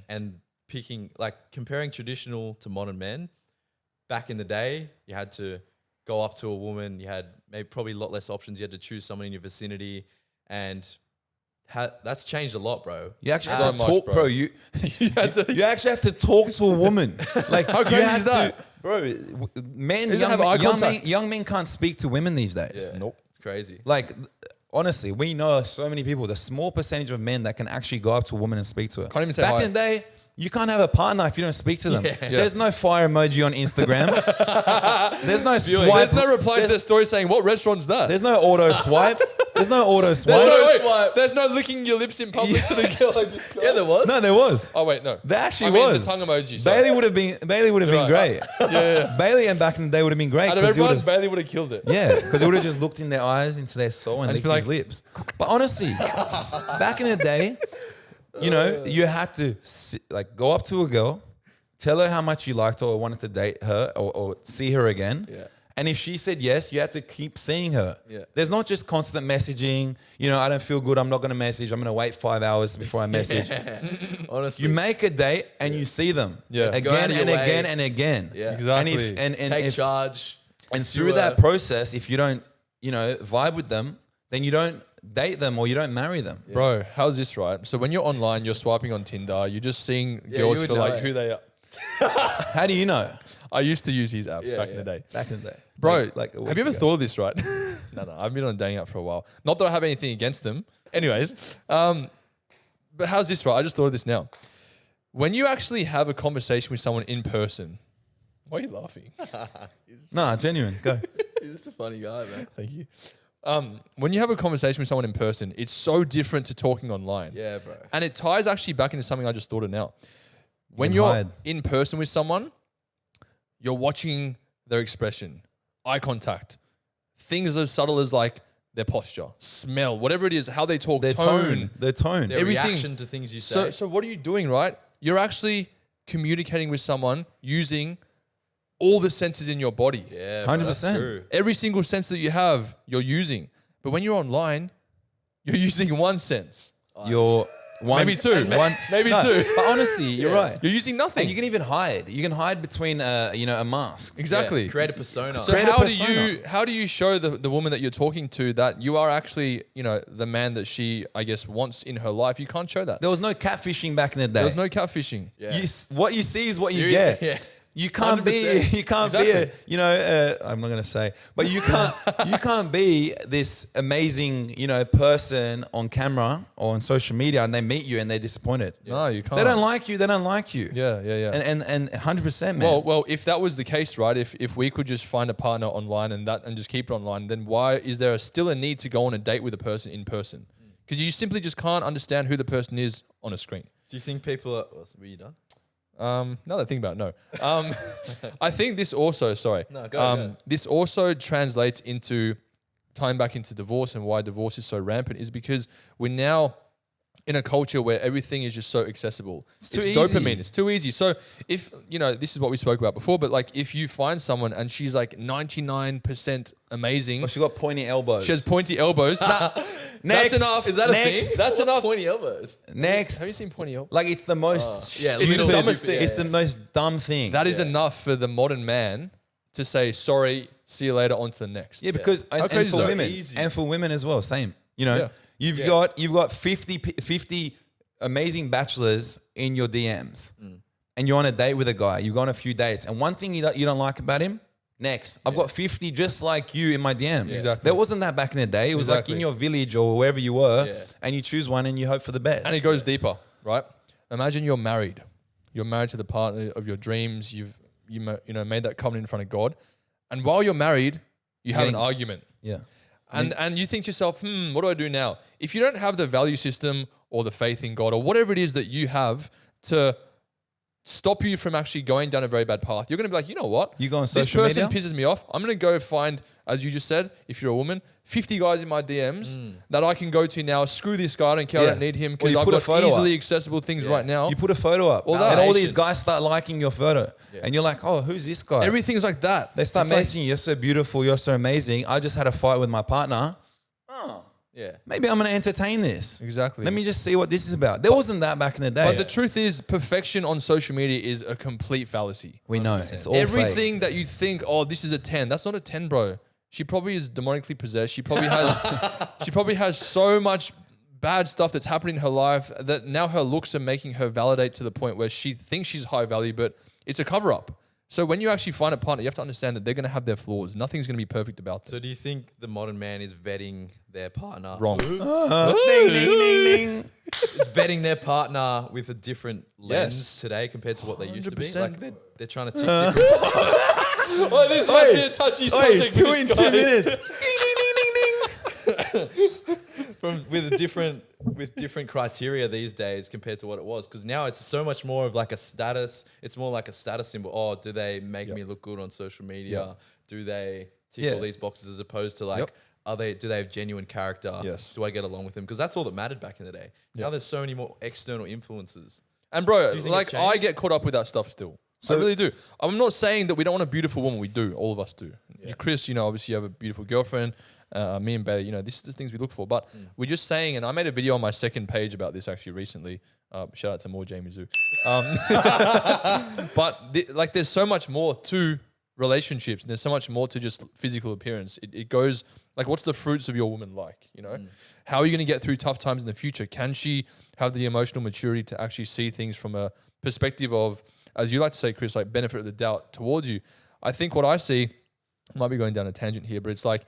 and picking, like comparing traditional to modern men. Back in the day, you had to go up to a woman. You had probably a lot less options. You had to choose someone in your vicinity. And that's changed a lot, bro. You actually So have to much, talk, bro. bro. You actually have to talk to a woman. Like How crazy you have is that? Bro, men, Doesn't have eye contact. young men can't speak to women these days. Yeah. Nope. It's crazy. Like, honestly, we know so many people, the small percentage of men that can actually go up to a woman and speak to her. Can't even say Back hi. in the day, you can't have a partner if you don't speak to them. Yeah. There's no fire emoji on Instagram. There's no There's swipe. no reply to their story saying, what restaurant's that? There's no auto swipe. There's no auto swipe. There's no licking your lips in public to the girl like this guy. Yeah, there was. No, there was. Oh, wait, no. There actually I mean, was. the tongue emoji. Sorry. Bayley would have been great. Yeah. Bayley and back in the day would have been great. Out of 'cause he everyone, would've- Bayley would have killed it. Yeah, because he would have just looked in their eyes, into their soul, and And licked just his be like- lips. But honestly, back in the day, you had to go up to a girl, tell her how much you liked her or wanted to date her or see her again. Yeah. And if she said yes, you had to keep seeing her. Yeah. There's not just constant messaging. I don't feel good. I'm not going to message. I'm going to wait 5 hours before I message. Honestly. You make a date and you see them Yeah. Go out again of and your way. again and again. Yeah. Exactly. And Take charge. and pursue through her. that process, if you don't, vibe with them, then you don't date them or you don't marry them. Bro, how's this, right? So when you're online, you're swiping on Tinder, you're just seeing girls you would for know like it. who they are. How do you know? I used to use these apps Yeah, back in yeah. the day. Back in the day. Bro, Like a have week you ever ago. thought of this, right? No, I've been on a dating app for a while. Not that I have anything against them. Anyways, but how's this, right? I just thought of this now. When you actually have a conversation with someone in person, why are you laughing? Nah, genuine. Go. He's just a funny guy, man. Thank you. When you have a conversation with someone in person, it's so different to talking online. Yeah, bro. And it ties actually back into something I just thought of now. When can you're hide. in person with someone, you're watching their expression, eye contact, things as subtle as like their posture, smell, whatever it is, how they talk, Their tone. Their tone. Their everything. reaction to things you say. So what are you doing, right? You're actually communicating with someone using all the senses in your body. yeah, 100%. That's true. Every single sense that you have, you're using. But when you're online, you're using one sense. You're one. Maybe two. One, Maybe no, two. But honestly, you're right. You're using nothing. And you can even hide. You can hide between, a mask. exactly. Yeah, create a persona. So Create a how how do you show the woman that you're talking to that you are actually, the man that she, I guess, wants in her life? You can't show that. There was no catfishing back in the day. There's no catfishing. Yeah. What you see is what you get. Yeah. You can't be. 100%. You can't Exactly. be I'm not gonna say, but you can't. You can't be this amazing, person on camera or on social media, and they meet you and they're disappointed. No, you can't. They don't like you. They don't like you. Yeah. And 100%, man. Well, if that was the case, right? If we could just find a partner online and just keep it online, then why is there still a need to go on a date with a person in person? Because you simply just can't understand who the person is on a screen. Do you think people are... Were you done? Now that I think about it, no. I think this also, sorry. No, go. This also translates into tying back into divorce, and why divorce is so rampant is because we're now in a culture where everything is just so accessible. It's too dopamine. easy. It's too easy. So if, this is what we spoke about before, but like if you find someone and she's like 99% amazing, Oh, she got pointy elbows. she has pointy elbows, Next. that's enough. Is that a Next. thing? That's What's enough. pointy elbows? Next. Have you seen pointy elbows? Like it's the most. yeah, It's the little dumbest stupid, thing. It's the most dumb thing. That is enough for the modern man to say, sorry, see you later, on to the next. Yeah, because How and crazy is for that? women, Easy. and for women as well, same. Yeah. You've got 50 amazing bachelors in your DMs, and you're on a date with a guy. You've gone a few dates, and one thing you don't like about him. Next, I've got 50 just like you in my DMs. Exactly. There wasn't that back in the day. It was like Exactly. in your village or wherever you were, Yeah. and you choose one and you hope for the best. And it goes deeper, right? Imagine you're married. You're married to the partner of your dreams. You've made that covenant in front of God. And while you're married, you have an Getting- argument. yeah. And you think to yourself, what do I do now? If you don't have the value system or the faith in God or whatever it is that you have to stop you from actually going down a very bad path, you're going to be like, you know what? You go on This social person media? pisses me off. I'm going to go find, as you just said, if you're a woman, 50 guys in my DMs that I can go to now. Screw this guy. I don't care. I Yeah. don't need him Or because you I've put a got photo easily up. accessible things right now. You put a photo up, All and all that. these guys start liking your photo, and you're like, "Oh, who's this guy?" Everything's like that. They start It's like- messaging you. You're so beautiful. You're so amazing. I just had a fight with my partner. Yeah. Maybe I'm going to entertain this. Exactly. Let me just see what this is about. There wasn't that back in the day. But the truth is, perfection on social media is a complete fallacy. we know it's all Everything fake. that you think, oh, this is a 10, that's not a 10, bro. She probably is demonically possessed. She probably has so much bad stuff that's happening in her life that now her looks are making her validate to the point where she thinks she's high value, but it's a cover up. So when you actually find a partner, you have to understand that they're going to have their flaws. Nothing's going to be perfect about them. So do you think the modern man is vetting their partner? Wrong. Ding, ding, ding, ding. Is vetting their partner with a different lens Yes. today compared to what they used to be? 100%. Like they're trying to tick different. Oh, this might be a touchy subject. Two in 2 minutes. with different criteria these days compared to what it was, because now it's so much more of like a status. It's more like a status symbol. Oh, do they make me look good on social media? Do they tick all these boxes, as opposed to like, do they have genuine character? Yes. Do I get along with them? Because that's all that mattered back in the day. Now there's so many more external influences. And bro, you think like it's I changed? get caught up with that stuff still. I really do. I'm not saying that we don't want a beautiful woman. We do. All of us do. You, Chris, obviously you have a beautiful girlfriend. Me and Bayley, this is the things we look for. But we're just saying, and I made a video on my second page about this actually recently. Shout out to more Jamie Zoo. But there's so much more to relationships, and there's so much more to just physical appearance. It goes like, what's the fruits of your woman like? How are you going to get through tough times in the future? Can she have the emotional maturity to actually see things from a perspective of, as you like to say, Chris, like benefit of the doubt towards you? I think what I see, I might be going down a tangent here, but it's like,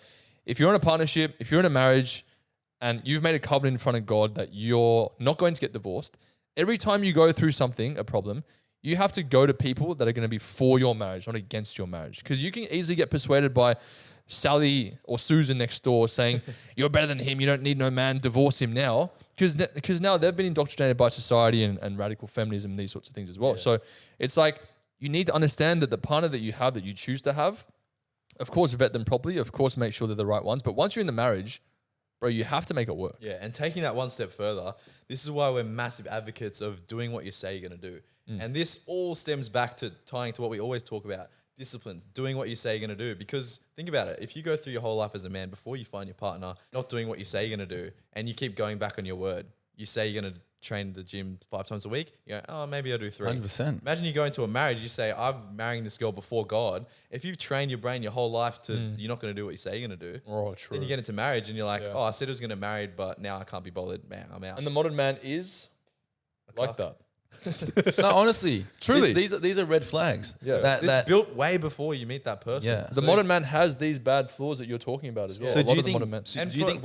if you're in a partnership, if you're in a marriage, and you've made a covenant in front of God that you're not going to get divorced, every time you go through something, a problem, you have to go to people that are going to be for your marriage, not against your marriage. Because you can easily get persuaded by Sally or Susan next door saying, you're better than him, you don't need no man, divorce him now. Because now they've been indoctrinated by society and radical feminism and these sorts of things as well. Yeah. So it's like, you need to understand that the partner that you have, that you choose to have, of course, vet them properly. Of course, make sure they're the right ones. But once you're in the marriage, bro, you have to make it work. Yeah, and taking that one step further, this is why we're massive advocates of doing what you say you're going to do. And this all stems back to tying to what we always talk about, disciplines, doing what you say you're going to do. Because think about it, if you go through your whole life as a man before you find your partner, not doing what you say you're going to do, and you keep going back on your word, you say you're going to train the gym 5 times a week, you go, oh, maybe I'll do 3. 100%. Imagine you go into a marriage, you say, I'm marrying this girl before God. If you've trained your brain your whole life to you're not going to do what you say you're going to do, Oh, true. then you get into marriage and you're like, oh, I said I was going to marry, but now I can't be bothered. Man, I'm out. And the modern man is like that. No, honestly, Truly. these are red flags. Yeah. It's built way before you meet that person. Yeah. The modern man has these bad flaws that you're talking about as well. So A do lot you of the think- modern men. so- And do you for think-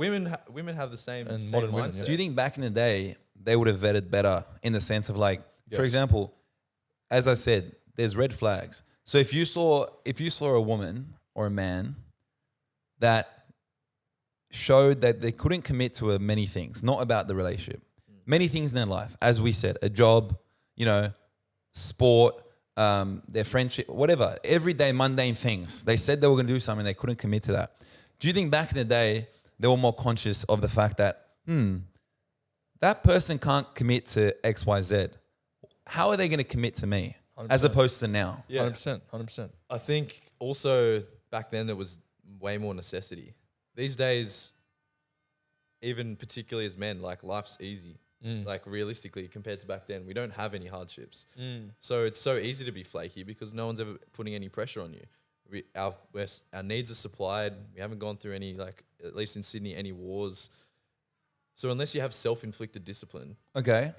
women have the same, And same modern mindset. women, yeah. Do you think back in the day they would have vetted better in the sense of like, for Yes. example, as I said, there's red flags. So if you saw a woman or a man that showed that they couldn't commit to many things, not about the relationship, many things in their life, as we said, a job, sport, their friendship, whatever, everyday mundane things. They said they were going to do something, they couldn't commit to that. Do you think back in the day they were more conscious of the fact that, that person can't commit to X, Y, Z? How are they going to commit to me 100%. as opposed to now? Yeah. 100%. I think also back then there was way more necessity. These days, even particularly as men, like life's easy. Like realistically, compared to back then, we don't have any hardships. So it's so easy to be flaky because no one's ever putting any pressure on you. Our needs are supplied. We haven't gone through any, like, at least in Sydney, any wars. So unless you have self-inflicted discipline, Okay.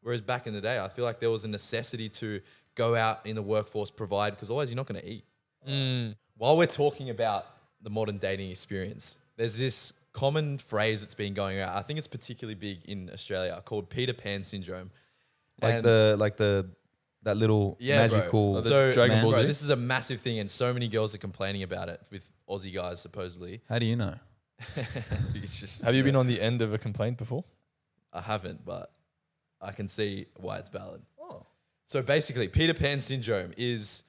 whereas back in the day, I feel like there was a necessity to go out in the workforce, provide, because otherwise you're not going to eat. While we're talking about the modern dating experience, there's this common phrase that's been going out. I think it's particularly big in Australia called Peter Pan syndrome. Like And- that little Yeah, bro. magical So, Dragon man. Ball Z? Bro, this is a massive thing, and so many girls are complaining about it with Aussie guys, supposedly. How do you know? It's just, Have you been on the end of a complaint before? I haven't, but I can see why it's valid. Oh. So basically, Peter Pan syndrome is,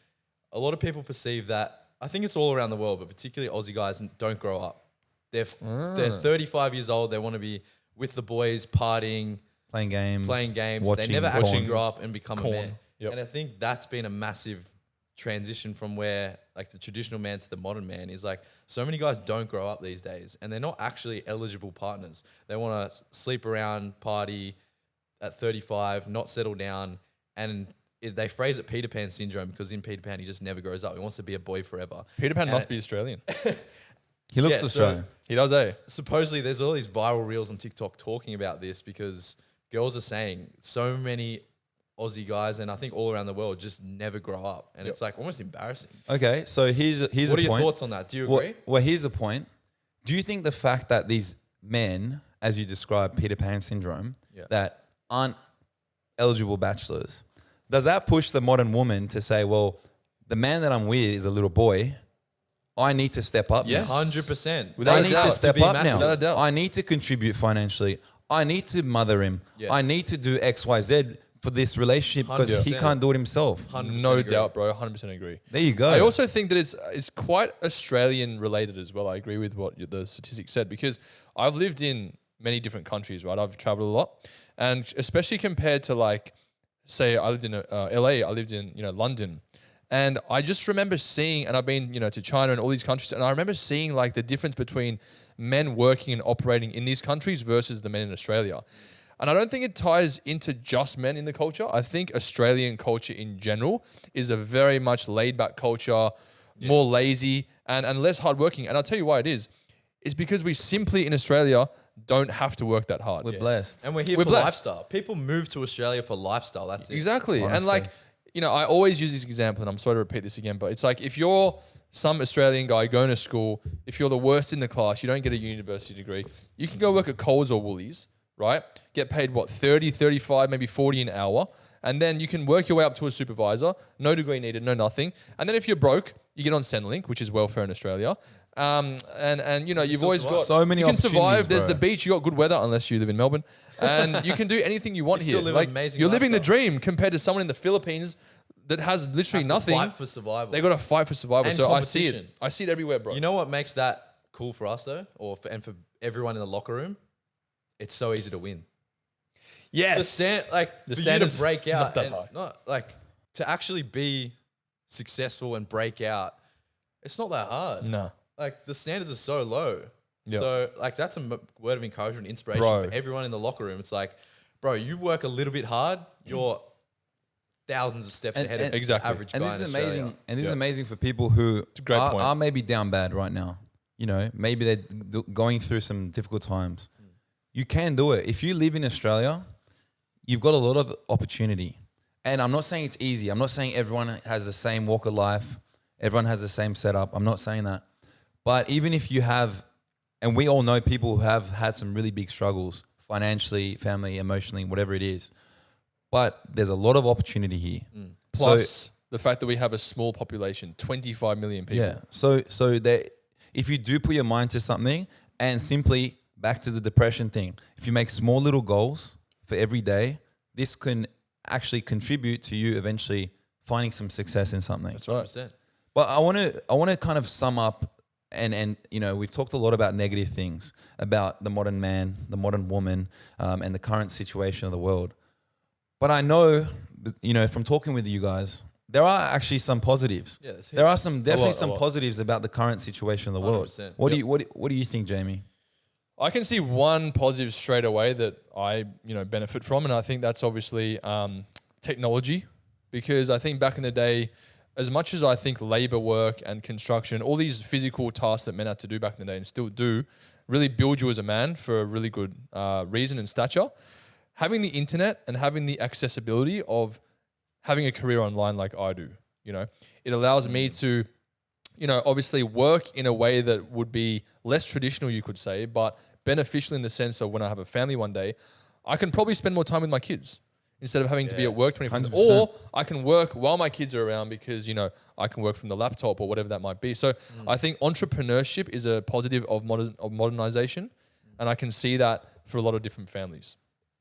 a lot of people perceive that, I think it's all around the world, but particularly Aussie guys don't grow up. They're 35 years old. They want to be with the boys, partying, Playing games. They never actually porn. grow up and become a Corn. man. Yep. And I think that's been a massive transition from where, like, the traditional man to the modern man is like, so many guys don't grow up these days and they're not actually eligible partners. They want to sleep around, party at 35, not settle down. And they phrase it Peter Pan syndrome because in Peter Pan, he just never grows up. He wants to be a boy forever. Peter Pan And must be Australian. He looks Yeah, so- Australian. He does, eh? Supposedly there's all these viral reels on TikTok talking about this because girls are saying so many Aussie guys, and I think all around the world, just never grow up, and it's like almost embarrassing. Okay, so here's What a are your point. thoughts on that? Do you Well, agree? well, here's the point. Do you think the fact that these men, as you describe, Peter Pan syndrome, Yeah. that aren't eligible bachelors, does that push the modern woman to say, well, the man that I'm with is a little boy, I need to step up Yes. now. 100%. Without I a need doubt. to To step be up masculine. now. Without a doubt. I need to contribute financially. I need to mother him. Yeah. I need to do X, Y, Z for this relationship because he 100%. can't do it himself. 100% No agree. doubt, bro. 100% agree. There you go. I also think that it's quite Australian related as well. I agree with what the statistics said, because I've lived in many different countries, right? I've traveled a lot, and especially compared to, like, say I lived in LA, I lived in London, and I just remember seeing, and I've been to China and all these countries, and I remember seeing like the difference between men working and operating in these countries versus the men in Australia. And I don't think it ties into just men in the culture. I think Australian culture in general is a very much laid back culture, more lazy and less hardworking. And I'll tell you why it is. It's because we simply in Australia don't have to work that hard. We're blessed. And we're here We're for blessed. lifestyle. People move to Australia for lifestyle. That's it. Exactly. And Honestly. like, I always use this example, and I'm sorry to repeat this again, but it's like if you're some Australian guy going to school, if you're the worst in the class, you don't get a university degree, you can go work at Coles or Woolies, right? Get paid, 30, 35, maybe 40 an hour. And then you can work your way up to a supervisor, no degree needed, no nothing. And then if you're broke, you get on Centrelink, which is welfare in Australia. And you've still always survive. got So many you can survive. opportunities, There's bro. the beach. You got good weather, unless you live in Melbourne, and you can do anything you want You here. still live Like, an amazing you're living the lifestyle. dream compared to someone in the Philippines that has literally Have to nothing. fight for survival. They got to fight for survival. And So I see it. competition. I see it everywhere, bro. You know what makes that cool for us though, and for everyone in the locker room? It's so easy to win. yes. The stand, like The for you standard's to break not out, that and high. not like to actually be successful and break out. It's not that hard. No. Like the standards are so low. Yeah. So like that's a word of encouragement, inspiration Bro. for everyone in the locker room. It's like, bro, you work a little bit hard, you're thousands of steps And- ahead and- of the Exactly. average And guy this in is Australia. amazing. And this is Yeah. amazing for people who a great point. are maybe down bad right now. Maybe they're going through some difficult times. You can do it. If you live in Australia, you've got a lot of opportunity. And I'm not saying it's easy. I'm not saying everyone has the same walk of life. Everyone has the same setup. I'm not saying that. But even if you have, and we all know people who have had some really big struggles financially, family, emotionally, whatever it is. But there's a lot of opportunity here. Plus the fact that we have a small population, 25 million people. Yeah. So that if you do put your mind to something, and simply back to the depression thing, if you make small little goals for every day, this can actually contribute to you eventually finding some success in something. That's right. 100%. But I want to kind of sum up, and we've talked a lot about negative things about the modern man, the modern woman, and the current situation of the world. But I know, from talking with you guys, there are actually some positives. Yeah, there's there are definitely a some lot. positives about the current situation of the world. 100%. What do you think, Jamie? I can see one positive straight away that I benefit from, and I think that's obviously technology, because I think back in the day, as much as I think labor work and construction, all these physical tasks that men had to do back in the day and still do, really build you as a man for a really good reason and stature. Having the internet and having the accessibility of having a career online like I do, it allows me to, obviously work in a way that would be less traditional, you could say, but beneficial in the sense of when I have a family one day, I can probably spend more time with my kids instead of having to be at work 24/7. 100%. Or I can work while my kids are around because, I can work from the laptop or whatever that might be. So I think entrepreneurship is a positive of modernization, and I can see that for a lot of different families.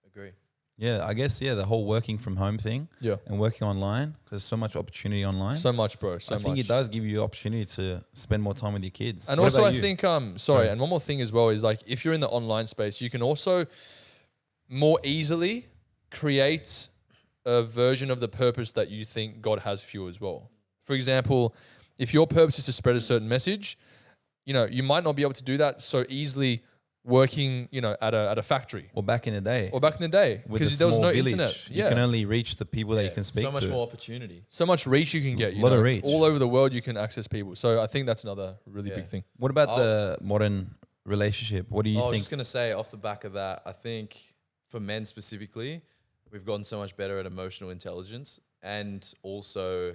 Agree. Yeah, I guess the whole working from home thing. Yeah. And working online, because there's so much opportunity online. So much, bro. So I much. think it does give you opportunity to spend more time with your kids. And What also, about I you? think, and one more thing as well is like if you're in the online space, you can also more easily create a version of the purpose that you think God has for you as well. For example, if your purpose is to spread a certain message, you might not be able to do that so easily working, at a factory Or back in the day. or back in the day with a because there was small no village, internet. you can only reach the people that you can speak so much to. more opportunity. So much reach you can get. Lot of reach. All over the world, you can access people. So I think that's another really Yeah. big thing. What about the modern relationship? What do you I was think? just gonna say off the back of that, I think for men specifically, we've gotten so much better at emotional intelligence and also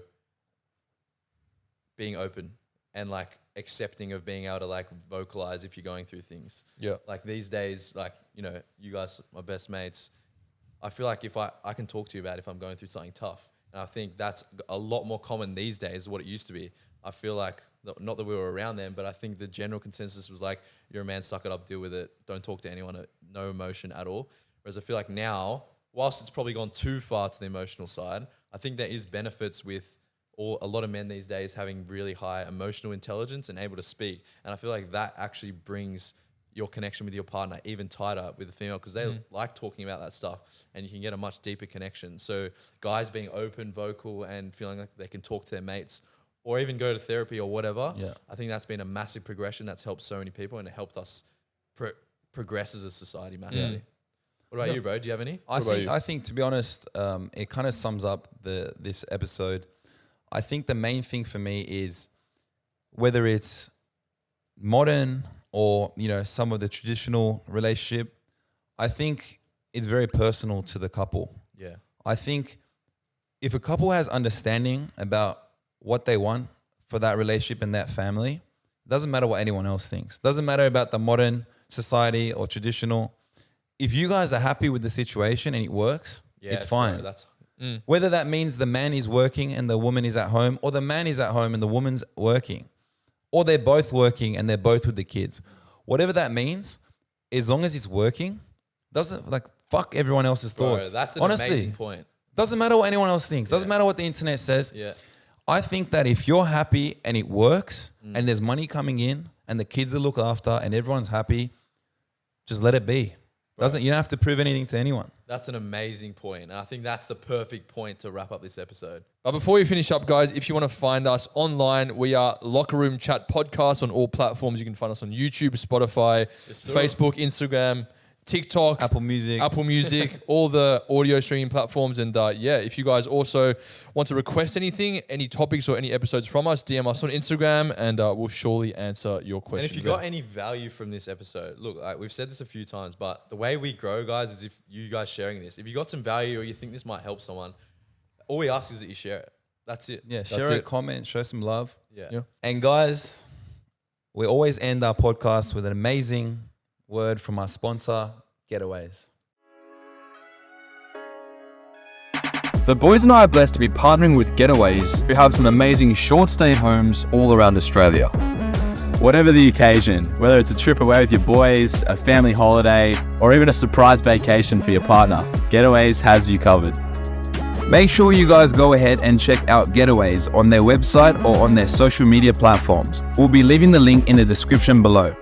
being open and like accepting of being able to like vocalize if you're going through things. Yeah. Like these days, like, you know, you guys, my best mates, I feel like if I can talk to you about if I'm going through something tough. And I think that's a lot more common these days than what it used to be. I feel like, not that we were around then, but I think the general consensus was like, you're a man, suck it up, deal with it. Don't talk to anyone, no emotion at all. Whereas I feel like now, whilst it's probably gone too far to the emotional side, I think there is benefits with a lot of men these days having really high emotional intelligence and able to speak. And I feel like that actually brings your connection with your partner even tighter with the female because they like talking about that stuff and you can get a much deeper connection. So guys being open, vocal and feeling like they can talk to their mates or even go to therapy or whatever. Yeah. I think that's been a massive progression that's helped so many people and it helped us progress as a society massively. What about you, bro? Do you have any? I think to be honest, it kind of sums up this episode. I think the main thing for me is whether it's modern or, you know, some of the traditional relationship, I think it's very personal to the couple. Yeah. I think if a couple has understanding about what they want for that relationship and that family, it doesn't matter what anyone else thinks. Doesn't matter about the modern society or traditional. If you guys are happy with the situation and it works, it's fine. Whether that means the man is working and the woman is at home, or the man is at home and the woman's working, or they're both working and they're both with the kids. Whatever that means, as long as it's working, doesn't like fuck everyone else's thoughts. Bro, that's an Honestly, amazing point. Doesn't matter what anyone else thinks. Doesn't matter what the internet says. Yeah. I think that if you're happy and it works and there's money coming in and the kids are looked after and everyone's happy, just let it be. You don't have to prove anything to anyone. That's an amazing point. And I think that's the perfect point to wrap up this episode. But before we finish up, guys, if you want to find us online, we are Locker Room Chat Podcast on all platforms. You can find us on YouTube, Spotify, Facebook, Instagram, TikTok, Apple Music, all the audio streaming platforms. And if you guys also want to request anything, any topics or any episodes from us, DM us on Instagram and we'll surely answer your questions. And if you got any value from this episode, look, like we've said this a few times, but the way we grow, guys, is if you guys sharing this. If you got some value or you think this might help someone, all we ask is that you share it. That's it. Yeah, share it, comment, show some love. Yeah. And guys, we always end our podcast with an amazing word from our sponsor, Getaways. The boys and I are blessed to be partnering with Getaways, who have some amazing short stay homes all around Australia. Whatever the occasion, whether it's a trip away with your boys, a family holiday, or even a surprise vacation for your partner, Getaways has you covered. Make sure you guys go ahead and check out Getaways on their website or on their social media platforms. We'll be leaving the link in the description below.